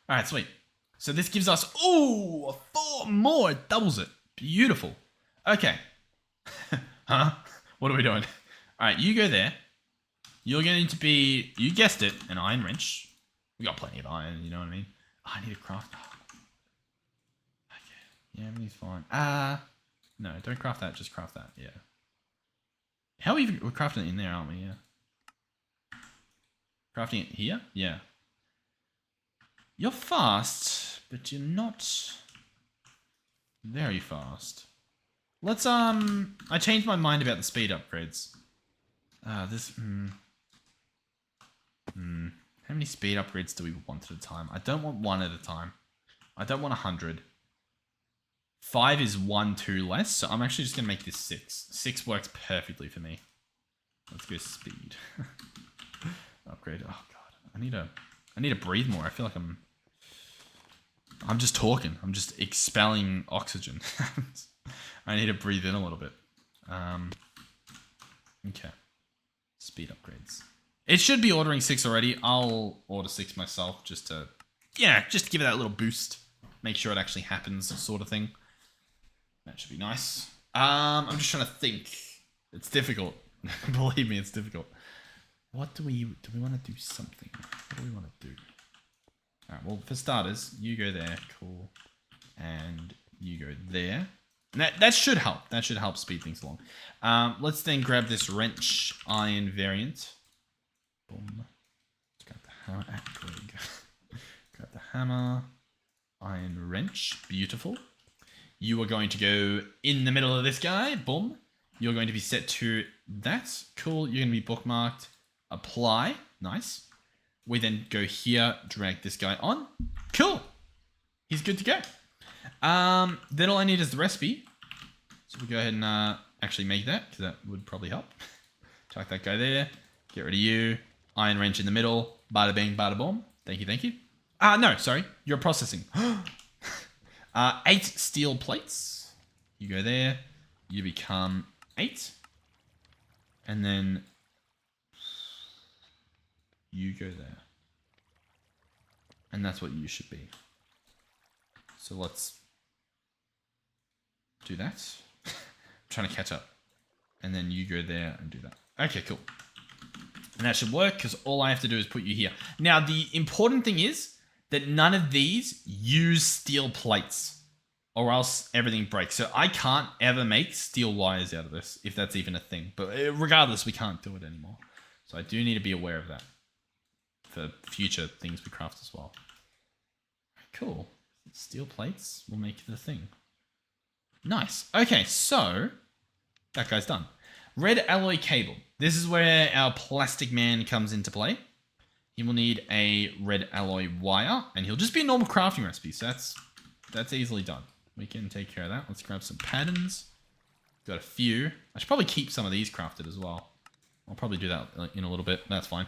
All right, sweet. So this gives us, 4 more. It doubles it. Beautiful. Okay. Huh? What are we doing? All right, you go there. You're going to be, you guessed it, an iron wrench. We got plenty of iron, you know what I mean? Oh, I need a craft. Oh. Okay. Yeah, everything's fine. No, don't craft that. Just craft that. Yeah. How are we even, we're crafting it in there, aren't we? Yeah. Crafting it here? Yeah. You're fast, but you're not very fast. Let's, I changed my mind about the speed upgrades. How many speed upgrades do we want at a time? I don't want 1 at a time. I don't want 100. 5 is 1 too less, so I'm actually just going to make this 6. 6 works perfectly for me. Let's go speed. Upgrade. Oh, God. I need to breathe more. I feel like I'm just talking. I'm just expelling oxygen. I need to breathe in a little bit. Okay. Speed upgrades. It should be ordering 6 already. I'll order 6 myself just to give it that little boost. Make sure it actually happens, sort of thing. That should be nice. I'm just trying to think. It's difficult. Believe me, it's difficult. What do we want to do something? What do we want to do? All right, well, for starters, you go there. Cool. And you go there. And that should help. That should help speed things along. Let's then grab this wrench iron variant. Boom. Let's grab the hammer. Greg. Grab the hammer. Iron wrench. Beautiful. You are going to go in the middle of this guy. Boom. You're going to be set to that. Cool. You're going to be bookmarked. Apply. Nice. We then go here, drag this guy on. Cool. He's good to go. Then all I need is the recipe. So we'll go ahead and actually make that, because that would probably help. Chuck that guy there. Get rid of you. Iron wrench in the middle. Bada bing, bada boom. Thank you, thank you. No, sorry. You're processing. 8 steel plates. You go there. You become 8. And then you go there. And that's what you should be. So let's do that. I'm trying to catch up. And then you go there and do that. Okay, cool. And that should work because all I have to do is put you here. Now, the important thing is that none of these use steel plates or else everything breaks. So I can't ever make steel wires out of this, if that's even a thing. But regardless, we can't do it anymore. So I do need to be aware of that for future things we craft as well. Cool. Steel plates will make the thing. Nice. Okay, so that guy's done. Red alloy cable. This is where our plastic man comes into play. He will need a red alloy wire, and he'll just be a normal crafting recipe. So that's easily done. We can take care of that. Let's grab some patterns. Got a few. I should probably keep some of these crafted as well. I'll probably do that in a little bit. That's fine.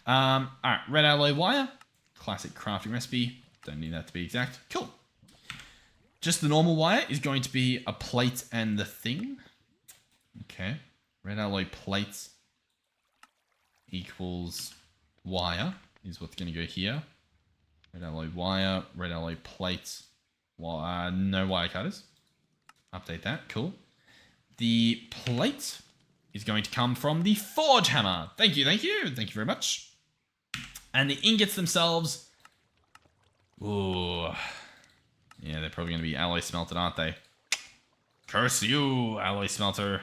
All right, red alloy wire. Classic crafting recipe. Don't need that to be exact. Cool. Just the normal wire is going to be a plate and the thing. Okay. Red alloy plates equals wire is what's going to go here. Red alloy wire, red alloy plates. No wire cutters. Update that. Cool. The plate is going to come from the forge hammer. Thank you, thank you. Thank you very much. And the ingots themselves. Ooh. Yeah, they're probably going to be alloy smelted, aren't they? Curse you, alloy smelter.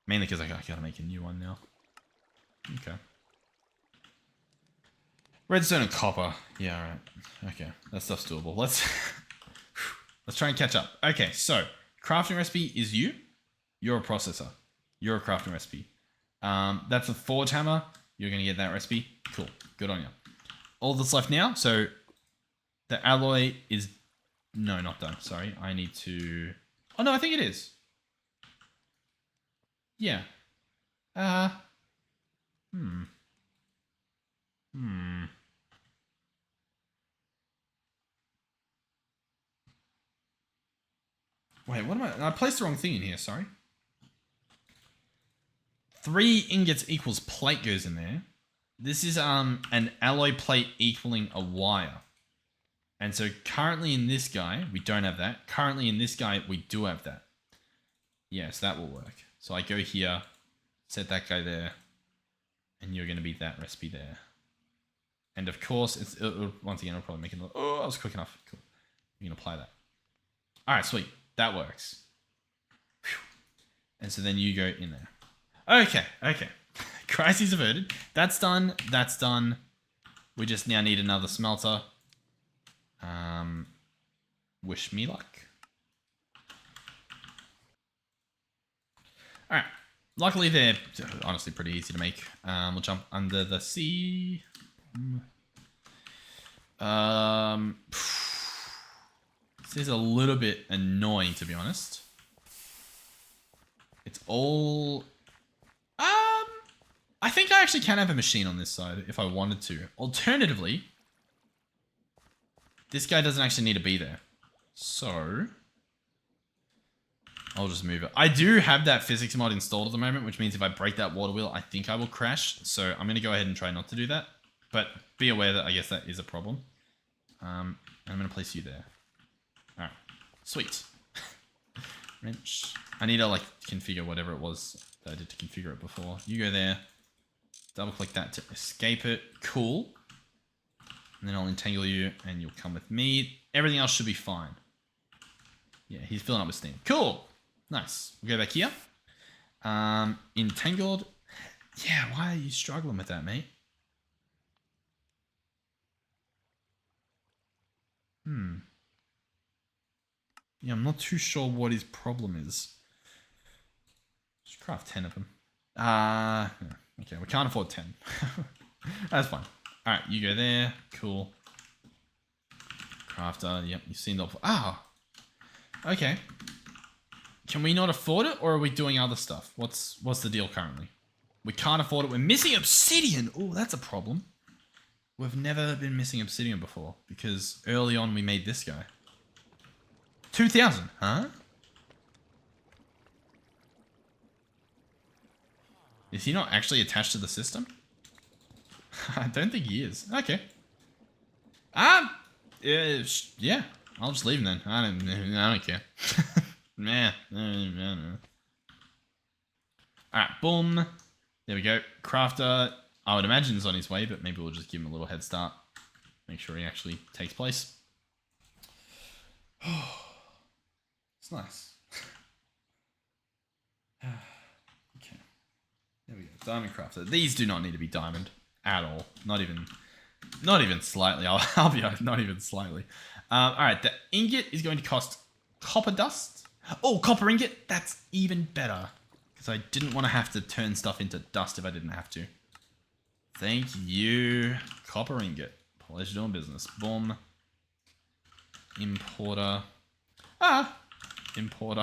Mainly because I gotta make a new one now. Okay. Redstone and copper. Yeah, alright. Okay, that stuff's doable. Let's try and catch up. Okay, so crafting recipe is you. You're a processor. You're a crafting recipe. That's a forge hammer. You're gonna get that recipe. Cool. Good on you. All that's left now. So the alloy is not done. Sorry, I need to. Oh no, I think it is. Yeah. Wait, what am I placed the wrong thing in here, sorry. 3 ingots equals plate goes in there. This is an alloy plate equaling a wire. And so currently in this guy, we don't have that. Currently in this guy, we do have that. Yes, that will work. So I go here, set that guy there, and you're going to be that recipe there. And of course, once again, I'll probably make it. Oh, I was quick enough. Cool. You can apply that. All right, sweet. That works. Whew. And so then you go in there. Okay. Crisis averted. That's done. That's done. We just now need another smelter. Wish me luck. All right. Luckily, they're honestly pretty easy to make. We'll jump under the sea. This is a little bit annoying, to be honest. It's all... I think I actually can have a machine on this side if I wanted to. Alternatively, this guy doesn't actually need to be there. So, I'll just move it. I do have that physics mod installed at the moment, which means if I break that water wheel, I think I will crash. So, I'm going to go ahead and try not to do that. But be aware that I guess that is a problem. I'm going to place you there. Alright. Sweet. Wrench. I need to like configure whatever it was that I did to configure it before. You go there. Double click that to escape it. Cool. And then I'll entangle you and you'll come with me. Everything else should be fine. Yeah, he's filling up with steam. Cool. Nice. We'll go back here. Entangled. Yeah, why are you struggling with that, mate? Yeah, I'm not too sure what his problem is. Just craft 10 of them. Okay, we can't afford 10. That's fine. Alright, you go there. Cool. Crafter, yep, you've seen the... Okay. Can we not afford it, or are we doing other stuff? What's the deal currently? We can't afford it. We're missing obsidian. Oh, that's a problem. We've never been missing obsidian before, because early on we made this guy. 2,000, huh? Is he not actually attached to the system? I don't think he is. Okay. Yeah. I'll just leave him then. I don't care. Nah. Alright, boom. There we go. Crafter, I would imagine is on his way, but maybe we'll just give him a little head start. Make sure he actually takes place. It's nice. Okay. There we go. Diamond crafter. These do not need to be diamond at all. Not even slightly. I'll be honest, not even slightly. Alright, the ingot is going to cost copper dust. Oh, copper ingot. That's even better. Because I didn't want to have to turn stuff into dust if I didn't have to. Thank you. Copper ingot. Pleasure doing business. Boom. Importer. Importer.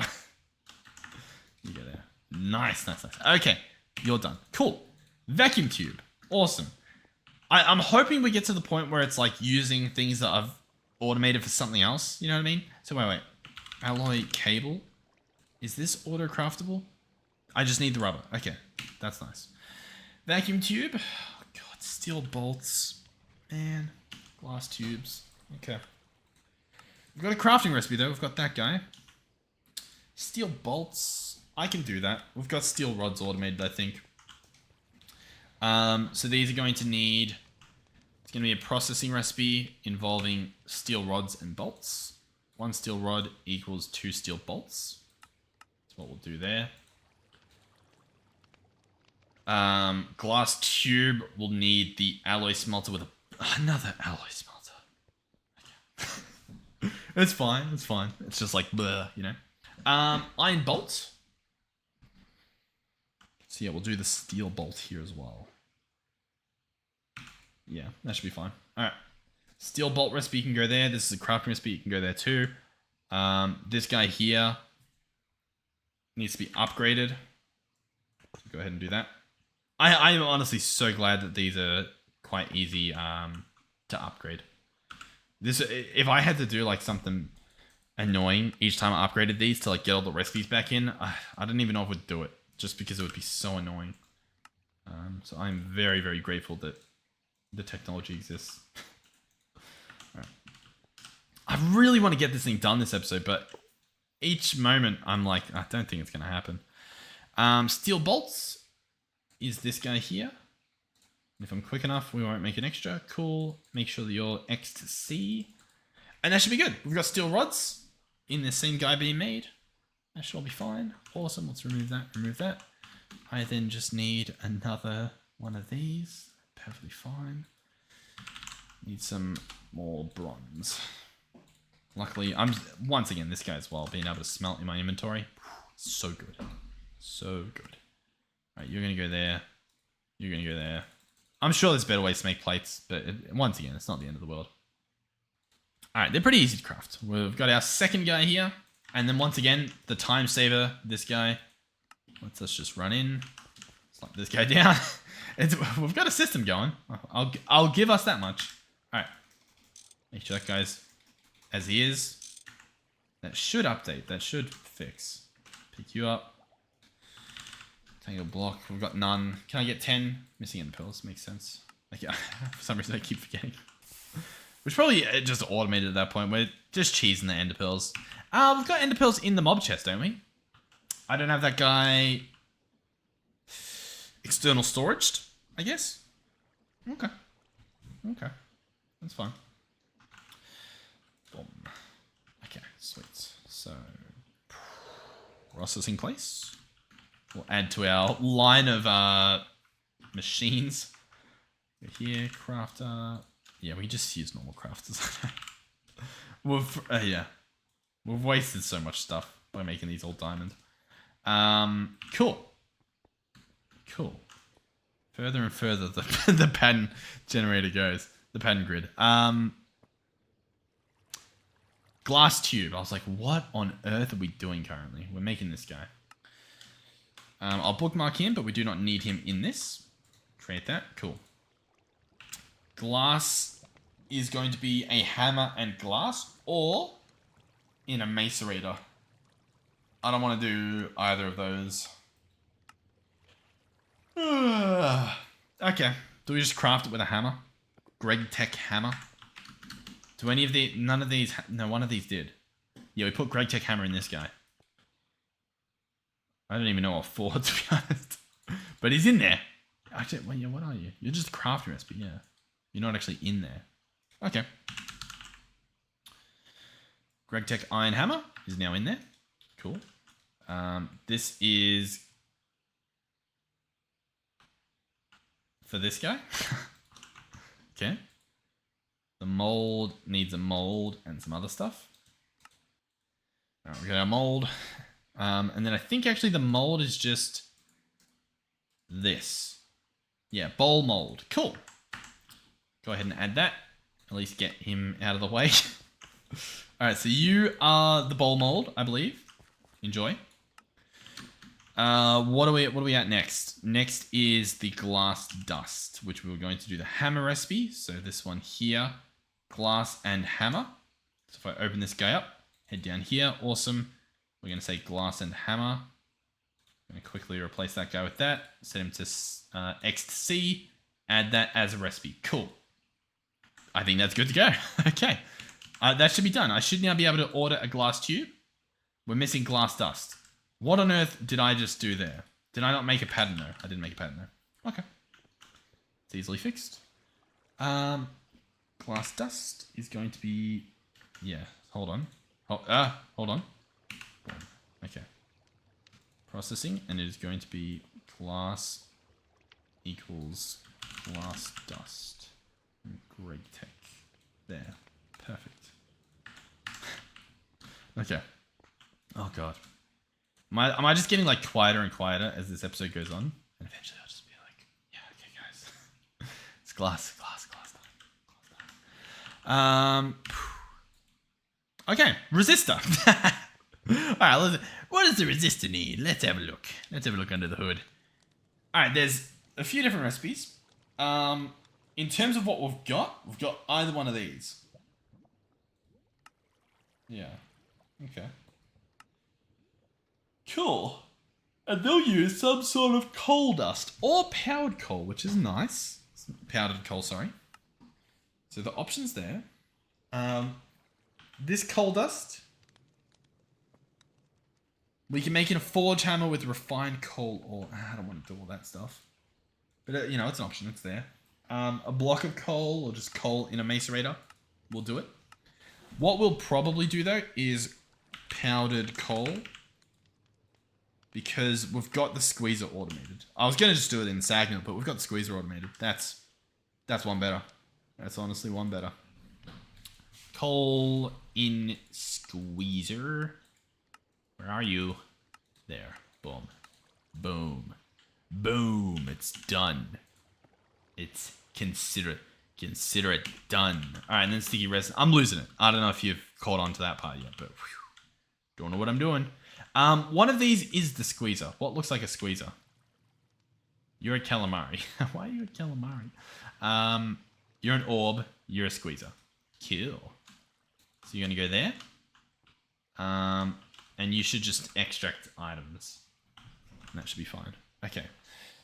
You go there. Nice. Okay. You're done. Cool. Vacuum tube. Awesome. I'm hoping we get to the point where it's like using things that I've automated for something else. You know what I mean? So wait. Alloy cable. Is this auto craftable? I just need the rubber. Okay. That's nice. Vacuum tube. Oh, God. Steel bolts. Man. Glass tubes. Okay. We've got a crafting recipe though. We've got that guy. Steel bolts. I can do that. We've got steel rods automated, I think. So these are going to need... It's going to be a processing recipe involving steel rods and bolts. 1 steel rod equals 2 steel bolts. That's what we'll do there. Glass tube will need the alloy smelter with another alloy smelter. Okay. It's fine. It's just like, bleh, you know. Iron bolt. So yeah, we'll do the steel bolt here as well. Yeah, that should be fine. Alright. Steel bolt recipe can go there. This is a crafting recipe. You can go there too. This guy here needs to be upgraded. Go ahead and do that. I'm honestly so glad that these are quite easy to upgrade. This, if I had to do like something annoying each time I upgraded these to like get all the recipes back in. I don't even know if I would do it just because it would be so annoying. So I'm very, very grateful that the technology exists. Right. I really want to get this thing done this episode, but each moment I'm like, I don't think it's going to happen. Steel bolts is this guy here. If I'm quick enough, we won't make an extra. Cool. Make sure that you're X to C. And that should be good. We've got steel rods in the same guy being made. That should all be fine. Awesome. Let's remove that. Remove that. I then just need another one of these. Perfectly fine. Need some more bronze. Luckily, once again, this guy as well, being able to smelt in my inventory. So good. So good. All right, you're going to go there. You're going to go there. I'm sure there's better ways to make plates, but once again, it's not the end of the world. All right, they're pretty easy to craft. We've got our second guy here. And then once again, the time saver, this guy. Let's just run in. Slap this guy down. We've got a system going. I'll give us that much. All right. Make sure that guy's as he is. That should update. That should fix. Pick you up. Tangle block. We've got none. Can I get 10? Missing end pearls. Makes sense. Like, for some reason, I keep forgetting. Which probably just automated at that point. We're just cheesing the ender pearls. We've got ender pearls in the mob chest, don't we? I don't have that guy external storaged, I guess. Okay. Okay. That's fine. Boom. Okay, sweet. So, processing place. We'll add to our line of machines. Go here, crafter. Yeah, we just use normal crafters. We've wasted so much stuff by making these all diamond. Cool. Cool. Further and further the pattern generator goes. The pattern grid. Glass tube. I was like, what on earth are we doing currently? We're making this guy. I'll bookmark him, but we do not need him in this. Create that. Cool. Glass is going to be a hammer and glass, or in a macerator. I don't want to do either of those. Okay. Do we just craft it with a hammer? Gregtech hammer. Do any of the... None of these... No, one of these did. Yeah, we put Gregtech hammer in this guy. I don't even know what for, to be honest. But he's in there. Actually, well, yeah, what are you? You're just a crafting recipe, yeah. You're not actually in there. Okay. Gregtech iron hammer is now in there. Cool. This is for this guy. Okay. The mold needs a mold and some other stuff. All right, we got our mold. And then I think actually the mold is just this. Yeah, bowl mold. Cool. Go ahead and add that. At least get him out of the way. All right, so you are the bowl mold, I believe. Enjoy. What are we at next? Next is the glass dust, which we were going to do the hammer recipe. So this one here, glass and hammer. So if I open this guy up, head down here, awesome. We're going to say glass and hammer. I'm going to quickly replace that guy with that. Set him to X to C. Add that as a recipe. Cool. I think that's good to go. Okay. That should be done. I should now be able to order a glass tube. We're missing glass dust. What on earth did I just do there? Did I not make a pattern there? I didn't make a pattern there. Okay. It's easily fixed. Glass dust is going to be... Yeah, hold on. Hold on. Okay. Processing, and it is going to be glass equals glass dust. Gregtech. There. Perfect. Okay. Oh god. Am I just getting like quieter and quieter as this episode goes on? And eventually I'll just be like, yeah, okay guys. It's glass time. Okay, resistor. Alright, what does the resistor need? Let's have a look. Let's have a look under the hood. Alright, there's a few different recipes. In terms of what we've got either one of these. Yeah. Okay. Cool. And they'll use some sort of coal dust or powdered coal, which is nice. Powdered coal, sorry. So the options there. This coal dust, we can make it a forge hammer with refined coal ore. I don't want to do all that stuff. But, you know, it's an option. It's there. A block of coal or just coal in a macerator will do it. What we'll probably do, though, is powdered coal. Because we've got the squeezer automated. I was going to just do it in Sagnet, but we've got the squeezer automated. That's one better. That's honestly one better. Coal in squeezer. Where are you? There. Boom. Boom. Boom. It's done. It's consider it done. Alright, and then sticky resin. I'm losing it. I don't know if you've caught on to that part yet, but don't know what I'm doing. One of these is the squeezer. What looks like a squeezer? You're a calamari. Why are you a calamari? You're an orb. You're a squeezer. Cool. So you're going to go there. And you should just extract items. And that should be fine. Okay.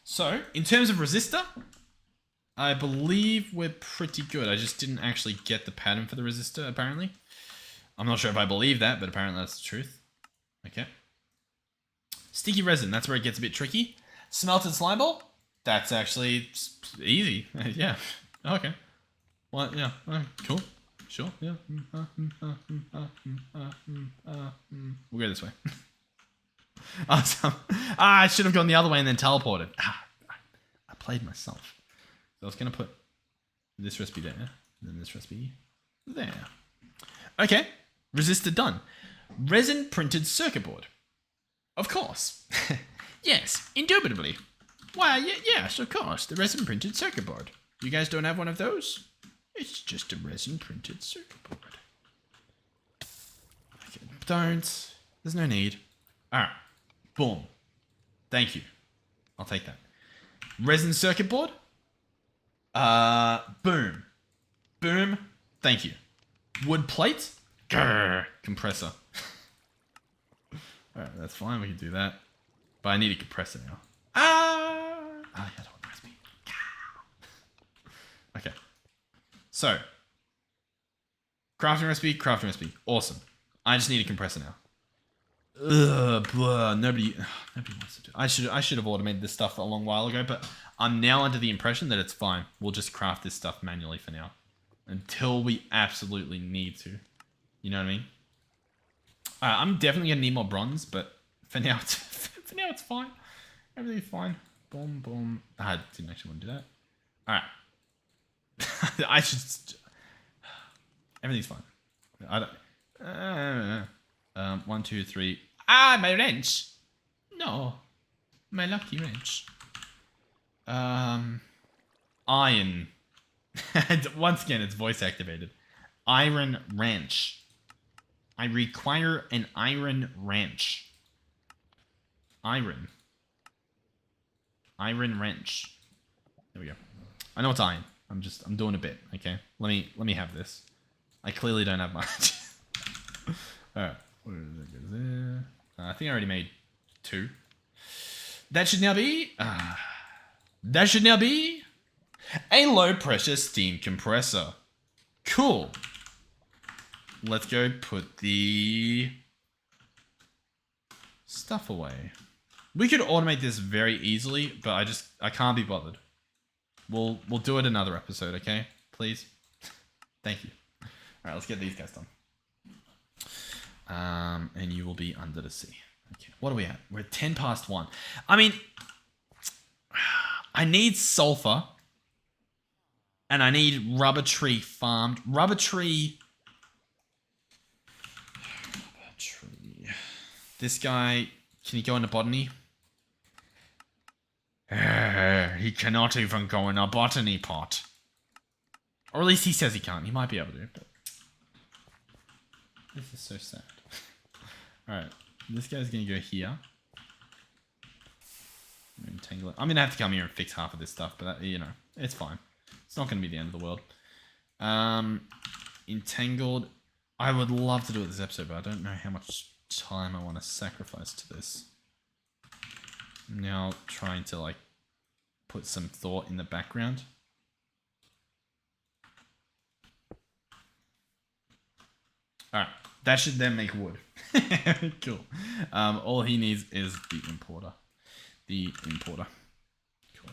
So, in terms of resistor, I believe we're pretty good. I just didn't actually get the pattern for the resistor, apparently. I'm not sure if I believe that, but apparently that's the truth. Okay. Sticky resin, that's where it gets a bit tricky. Smelted slime ball, that's actually easy. Yeah. Okay. Well, yeah. Cool. Sure. Yeah. We'll go this way. Awesome. I should have gone the other way and then teleported. I played myself. So I was going to put this recipe there, and then this recipe there. Okay. Resistor done. Resin printed circuit board. Of course. Yes, indubitably. Why, yes, of course. The resin printed circuit board. You guys don't have one of those? It's just a resin printed circuit board. Okay, don't. There's no need. Alright. Boom. Thank you. I'll take that. Resin circuit board. Boom. Boom. Thank you. Wood plate. Grr. Compressor. Alright, that's fine. We can do that. But I need a compressor now. Yeah, I don't want recipe. Okay. So. Crafting recipe. Awesome. I just need a compressor now. Blah. Nobody wants to do it. I should have automated this stuff a long while ago, but I'm now under the impression that it's fine. We'll just craft this stuff manually for now. Until we absolutely need to. You know what I mean? I'm definitely gonna need more bronze, but for now it's fine. Everything's fine. Boom, boom. I didn't actually want to do that. All right. I should. Everything's fine. I don't. 1, 2, 3. My wrench. No, my lucky wrench. Iron. Once again, it's voice activated. Iron wrench. I require an iron wrench. Iron wrench. There we go. I know it's iron. I'm doing a bit. Okay. Let me have this. I clearly don't have much. All right. Where does that go there? I think I already made 2. That should now be a low pressure steam compressor. Cool. Let's go put the stuff away. We could automate this very easily, but I can't be bothered. We'll do it another episode, okay? Please. Thank you. All right, let's get these guys done. And you will be under the sea. Okay, what are we at? We're at 10 past 1. I mean, I need sulfur, and I need rubber tree farmed. Rubber tree. This guy, can he go into botany? He cannot even go in a botany pot. Or at least he says he can't. He might be able to, but this is so sad. Alright, this guy's going to go here. Entangle it. I'm going to have to come here and fix half of this stuff, but that, you know, it's fine. It's not going to be the end of the world. Entangled. I would love to do it this episode, but I don't know how much time I want to sacrifice to this. I'm now trying to like put some thought in the background. Alright, that should then make wood. Cool. All he needs is the importer. Cool.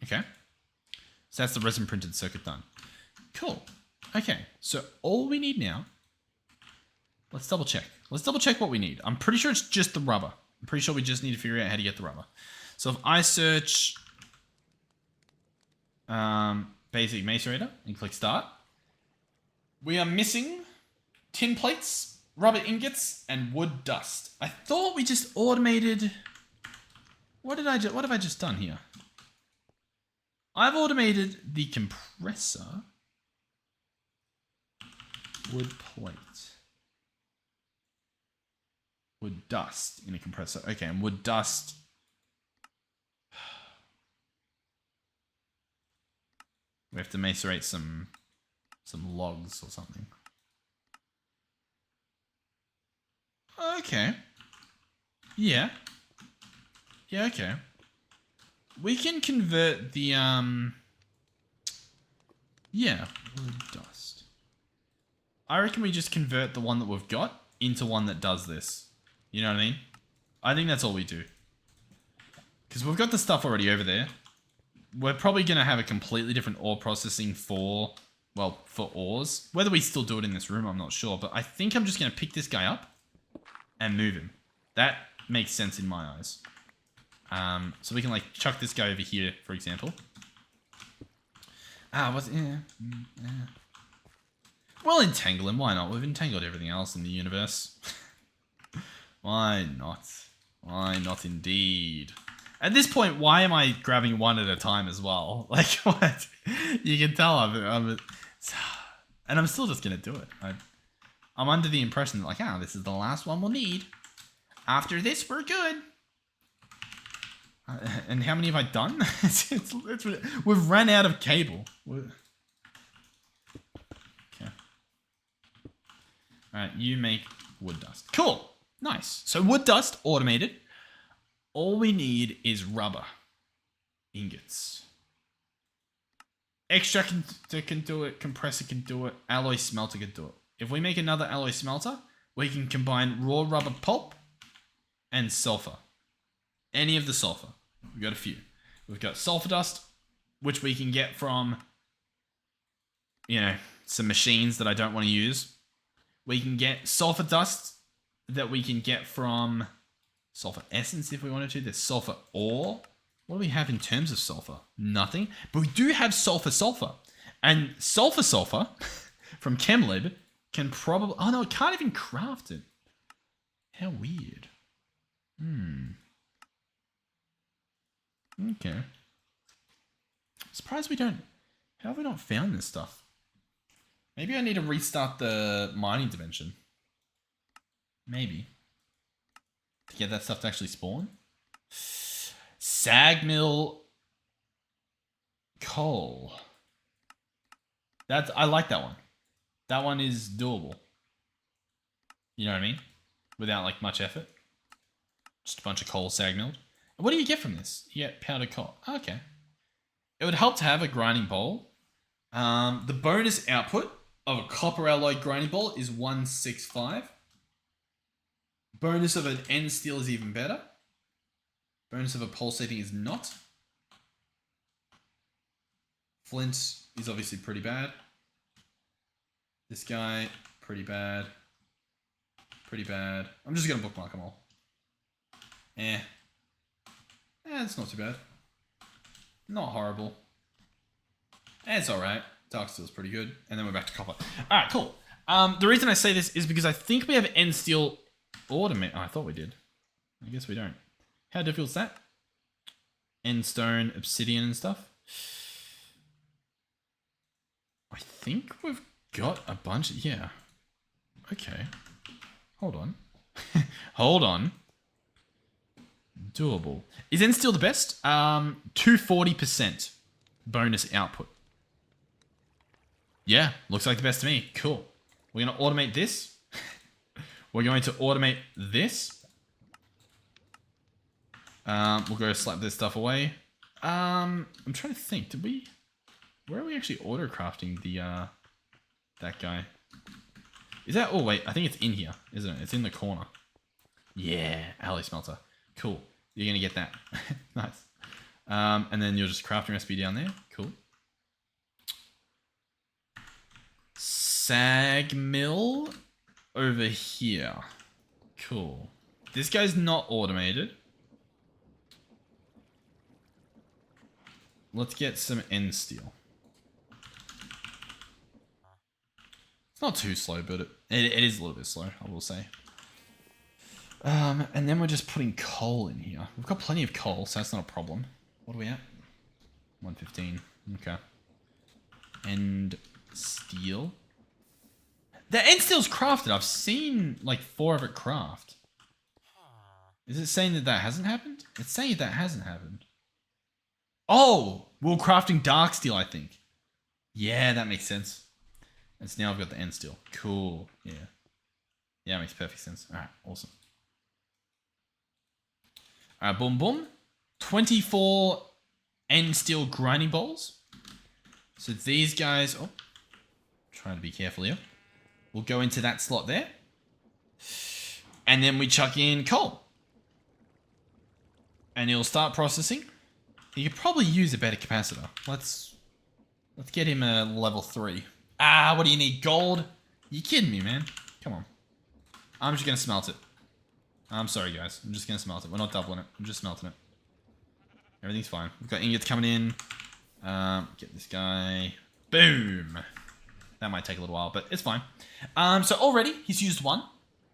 Okay. So that's the resin printed circuit done. Cool. Okay, so all we need now, let's double check. Let's double check what we need. I'm pretty sure it's just the rubber. I'm pretty sure we just need to figure out how to get the rubber. So if I search basic macerator and click start, we are missing tin plates, rubber ingots, and wood dust. I thought we just automated. What have I just done here? I've automated the compressor. Wood plate. Wood dust in a compressor. Okay, and wood dust. We have to macerate some logs or something. Okay. Yeah. Yeah, okay. We can convert the yeah, wood dust. I reckon we just convert the one that we've got into one that does this. You know what I mean? I think that's all we do. Because we've got the stuff already over there. We're probably going to have a completely different ore processing for, well, for ores. Whether we still do it in this room, I'm not sure. But I think I'm just going to pick this guy up and move him. That makes sense in my eyes. So we can like chuck this guy over here, for example. Yeah. We'll entangle him. Why not? We've entangled everything else in the universe. Why not? Why not indeed? At this point, why am I grabbing one at a time as well? Like, what? You can tell and I'm still just going to do it. I'm under the impression that, like, this is the last one we'll need. After this, we're good. And how many have I done? We've ran out of cable. Okay. Alright, you make wood dust. Cool. Nice. So wood dust, automated. All we need is rubber ingots. Extractor can do it. Compressor can do it. Alloy smelter can do it. If we make another alloy smelter, we can combine raw rubber pulp and sulfur. Any of the sulfur. We've got a few. We've got sulfur dust, which we can get from, you know, some machines that I don't want to use. We can get sulfur dust that we can get from sulfur essence if we wanted to. There's sulfur ore. What do we have in terms of sulfur? Nothing. But we do have sulfur. And sulfur from ChemLib can probably... Oh, no, it can't even craft it. How weird. Okay. Surprised we don't... How have we not found this stuff? Maybe I need to restart the mining dimension. Maybe. To get that stuff to actually spawn. Sag mill coal. I like that one. That one is doable. You know what I mean? Without like much effort. Just a bunch of coal sag milled. What do you get from this? You get powdered coal. Okay. It would help to have a grinding bowl. The bonus output of a copper alloy grinding bowl is 165. Bonus of an end steel is even better. Bonus of a pulsating is not. Flint is obviously pretty bad. This guy, pretty bad. Pretty bad. I'm just going to bookmark them all. It's not too bad. Not horrible. It's alright. Dark steel's pretty good. And then we're back to copper. Alright, cool. The reason I say this is because I think we have end steel automate. Oh, I thought we did. I guess we don't. How difficult is that? End stone, obsidian and stuff. I think we've got a bunch. Yeah. Okay. Hold on. Hold on. Doable. Is end steel the best? 240% bonus output. Yeah, looks like the best to me. Cool. We're going to automate this. We're going to automate this. We'll go slap this stuff away. I'm trying to think. Where are we actually auto crafting that guy? Is that? Oh wait, I think it's in here, isn't it? It's in the corner. Yeah, alley smelter. Cool. You're gonna get that. Nice. And then you're just crafting recipe down there. Cool. Sag mill over here. Cool. This guy's not automated. Let's get some end steel. It's not too slow, but it is a little bit slow, I will say. And then we're just putting coal in here. We've got plenty of coal, so that's not a problem. What are we at? 115. Okay. End steel. The end steel's crafted. I've seen like 4 of it craft. Is it saying that that hasn't happened? It's saying that hasn't happened. Oh, we're crafting dark steel, I think. Yeah, that makes sense. And so now I've got the end steel. Cool. Yeah. Yeah, that makes perfect sense. All right, awesome. All right, boom, boom. 24 end steel grinding bowls. So these guys, oh, trying to be careful here. We'll go into that slot there. And then we chuck in coal. And it'll start processing. You could probably use a better capacitor. Let's get him a level 3. Ah, what do you need? Gold? You kidding me, man? Come on. I'm just gonna smelt it. I'm sorry, guys. I'm just gonna smelt it. We're not doubling it. I'm just smelting it. Everything's fine. We've got ingots coming in. Get this guy. Boom. That might take a little while, but it's fine. So already he's used 1.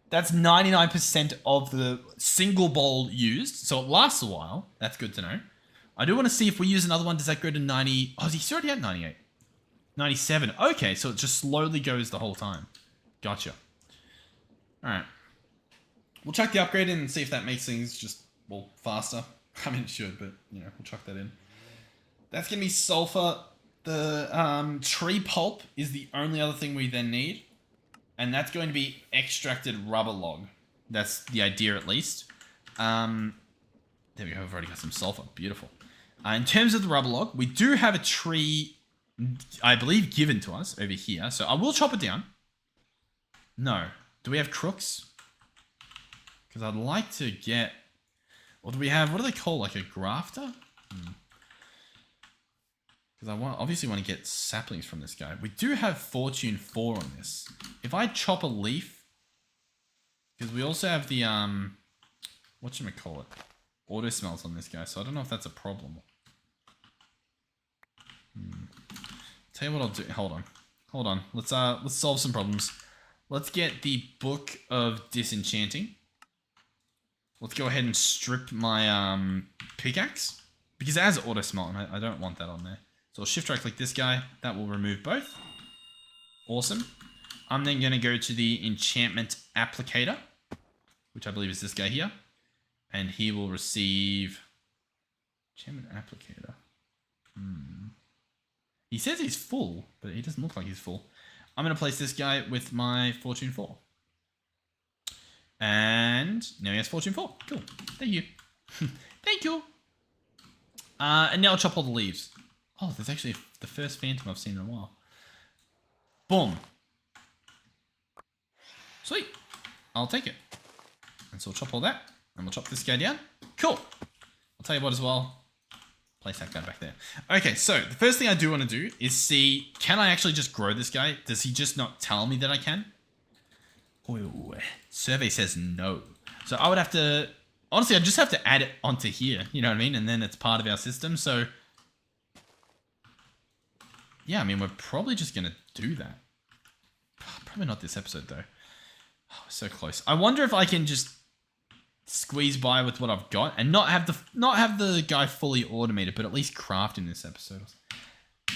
That's 99% of the single bowl used. So it lasts a while. That's good to know. I do want to see if we use another one. Does that go to 90? Oh, he's already at 98. 97. Okay, so it just slowly goes the whole time. Gotcha. All right. We'll chuck the upgrade in and see if that makes things just, well, faster. I mean, it should, but, you know, we'll chuck that in. That's going to be sulfur. The tree pulp is the only other thing we then need. And that's going to be extracted rubber log. That's the idea, at least. There we go. We've already got some sulfur. Beautiful. In terms of the rubber log, we do have a tree, I believe, given to us over here. So I will chop it down. No. Do we have crooks? Because I'd like to get... Or do we have... What do they call? Like a grafter? Because I obviously want to get saplings from this guy. We do have Fortune 4 on this. If I chop a leaf... Because we also have the... Whatchamacallit? Auto smelts on this guy. So I don't know if that's a problem. Tell you what I'll do. Hold on. Let's solve some problems. Let's get the Book of Disenchanting. Let's go ahead and strip my pickaxe because it has auto smelt and I don't want that on there. So I'll shift right click this guy. That will remove both. Awesome. I'm then going to go to the enchantment applicator, which I believe is this guy here, and he will receive enchantment applicator. He says he's full, but he doesn't look like he's full. I'm going to place this guy with my Fortune 4. And now he has Fortune 4. Cool. Thank you. Thank you. And now I'll chop all the leaves. Oh, there's actually the first phantom I've seen in a while. Boom. Sweet. I'll take it. And so we'll chop all that. And we'll chop this guy down. Cool. I'll tell you what as well. Place that guy back there. Okay, so the first thing I do want to do is see, can I actually just grow this guy? Does he just not tell me that I can? Ooh, survey says no. So I would have to, honestly, I just have to add it onto here. You know what I mean? And then it's part of our system. So yeah, I mean, we're probably just going to do that. Probably not this episode though. Oh, so close. I wonder if I can just squeeze by with what I've got and not have the guy fully automated, but at least craft in this episode.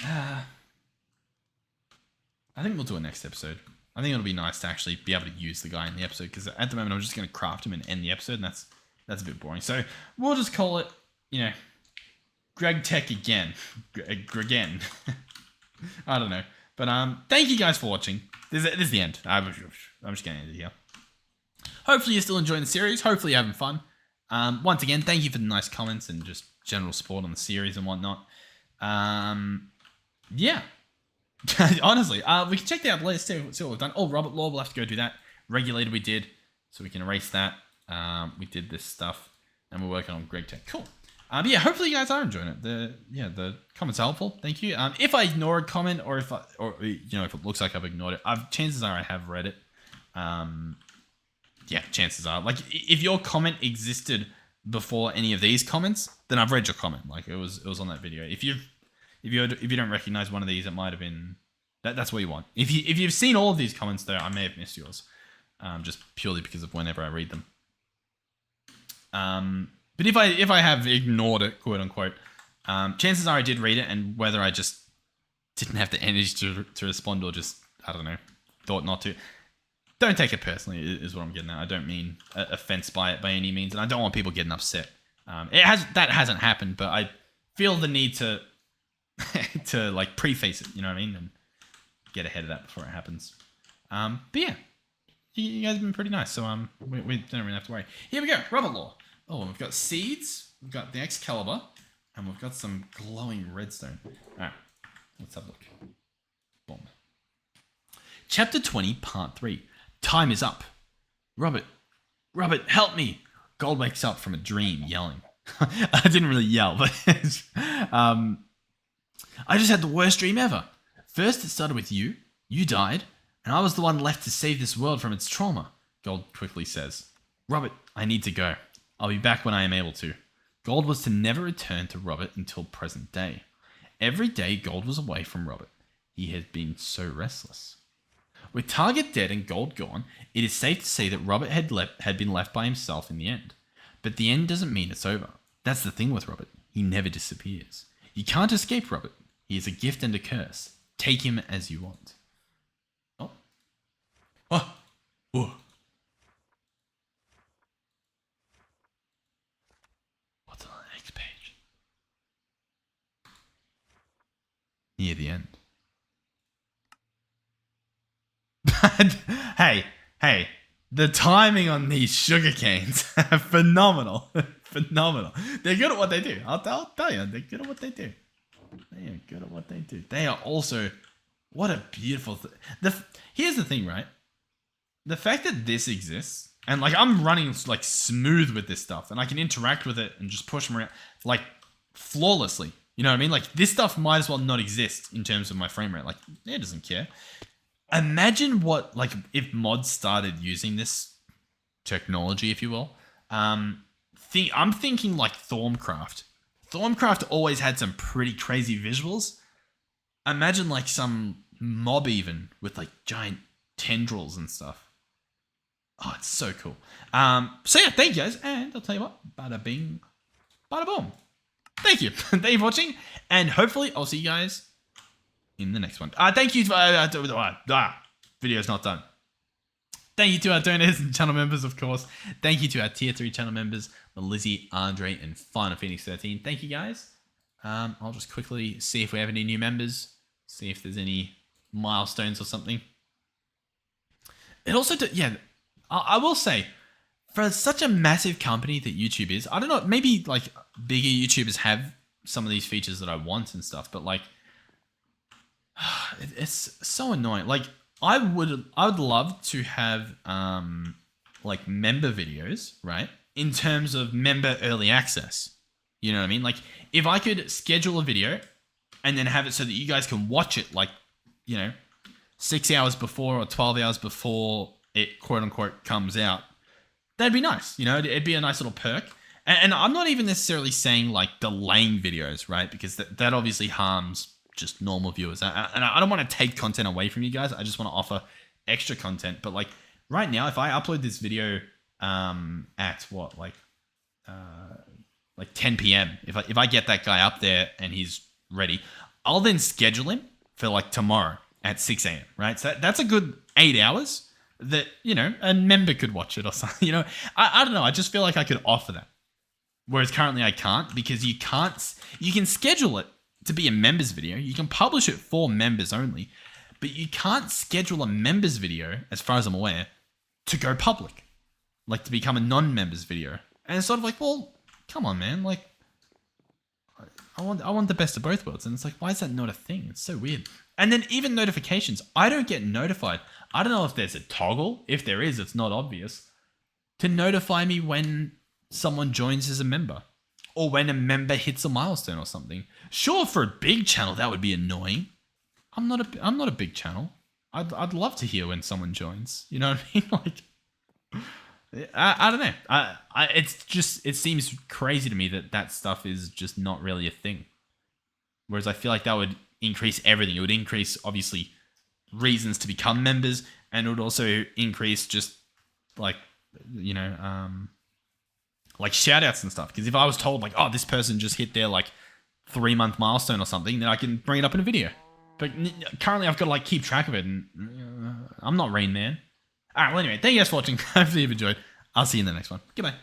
I think we'll do it next episode. I think it'll be nice to actually be able to use the guy in the episode because at the moment I'm just going to craft him and end the episode, and that's a bit boring. So we'll just call it, you know, Gregtech again. Gregen. I don't know. But thank you guys for watching. This is the end. I'm just getting into it here. Hopefully you're still enjoying the series. Hopefully you're having fun. Once again, thank you for the nice comments and just general support on the series and whatnot. Yeah. Honestly, we can check that out later, see what we've done. Oh, Robert Law, we'll have to go do that. Regulator we did, so we can erase that. We did this stuff, and we're working on Gregtech. Cool. But yeah, hopefully you guys are enjoying it. The comments are helpful. Thank you. If I ignore a comment, or if it looks like I've ignored it, chances are I have read it. Yeah, chances are. Like, if your comment existed before any of these comments, then I've read your comment. Like, it was on that video. If you don't recognize one of these, it might have been that's what you want. If you've seen all of these comments though, I may have missed yours, just purely because of whenever I read them. But if I have ignored it, quote unquote, chances are I did read it, and whether I just didn't have the energy to respond, or just, I don't know, thought not to. Don't take it personally, is what I'm getting at. I don't mean offense by it by any means, and I don't want people getting upset. That hasn't happened, but I feel the need to to like preface it, you know what I mean, and get ahead of that before it happens. But yeah, you guys have been pretty nice, so we don't really have to worry. Here we go, Robert Law. Oh, and we've got seeds, we've got the Excalibur, and we've got some glowing redstone. All right, let's have a look. Boom. Chapter 20, Part 3. Time is up. Robert, help me. Gold wakes up from a dream, yelling. I didn't really yell, but I just had the worst dream ever. First, it started with you. You died, and I was the one left to save this world from its trauma. Gold quickly says, Robert, I need to go. I'll be back when I am able to. Gold was to never return to Robert until present day. Every day Gold was away from Robert. He had been so restless. With Target dead and Gold gone, it is safe to say that Robert had been left by himself in the end. But the end doesn't mean it's over. That's the thing with Robert. He never disappears. You can't escape Robert. He is a gift and a curse. Take him as you want. Oh. Oh. Oh. What's on the next page? Near the end. Hey, the timing on these sugar canes, phenomenal. Phenomenal. They're good at what they do. I'll tell you, they're good at what they do. They are also, what a beautiful thing. Here's the thing, right? The fact that this exists, and like I'm running like smooth with this stuff, and I can interact with it and just push them around like flawlessly. You know what I mean? Like this stuff might as well not exist in terms of my frame rate. Like it doesn't care. Imagine what, like, if mods started using this technology, if you will. I'm thinking like Thorncraft. Thorncraft always had some pretty crazy visuals. Imagine like some mob even with like giant tendrils and stuff. Oh, it's so cool. So yeah, thank you guys, and I'll tell you what, bada bing, bada boom. Thank you. Thank you for watching, and hopefully I'll see you guys in the next one. Thank you. Video's not done. Thank you to our donors and channel members, of course. Thank you to our tier 3 channel members, Lizzie, Andre, and Final Phoenix 13. Thank you guys. I'll just quickly see if we have any new members. See if there's any milestones or something. It also, I will say, for such a massive company that YouTube is, I don't know, maybe like bigger YouTubers have some of these features that I want and stuff, but like, it's so annoying. Like I would love to have like member videos, right? In terms of member early access. You know what I mean? Like if I could schedule a video and then have it so that you guys can watch it like, 6 hours before or 12 hours before it quote unquote comes out, that'd be nice. It'd be a nice little perk. And I'm not even necessarily saying like delaying videos, right? Because that obviously harms just normal viewers. And I don't want to take content away from you guys. I just want to offer extra content. But like right now, if I upload this video at what, like 10 p.m. If I get that guy up there and he's ready, I'll then schedule him for like tomorrow at 6 a.m. Right? So that's a good 8 hours that, a member could watch it or something. I don't know. I just feel like I could offer that. Whereas currently I can't, because you can schedule it to be a members video. You can publish it for members only, but you can't schedule a members video, as far as I'm aware, to go public, like to become a non-members video. And it's sort of like, well, come on, man, like I want the best of both worlds. And it's like, why is that not a thing? It's so weird. And then even notifications, I don't get notified. I don't know if there's a toggle. If there is, it's not obvious, to notify me when someone joins as a member or when a member hits a milestone or something. Sure, for a big channel that would be annoying. I'm not a big channel. I'd love to hear when someone joins. You know what I mean? Like, I don't know. It seems crazy to me that stuff is just not really a thing. Whereas I feel like that would increase everything. It would increase, obviously, reasons to become members, and it would also increase just like, you know, like shout outs and stuff. Because if I was told like, oh, this person just hit their like 3-month milestone or something, then I can bring it up in a video. But currently I've got to like keep track of it, and I'm not Rain Man. All right, well anyway, thank you guys for watching. Hopefully you've enjoyed. I'll see you in the next one. Goodbye.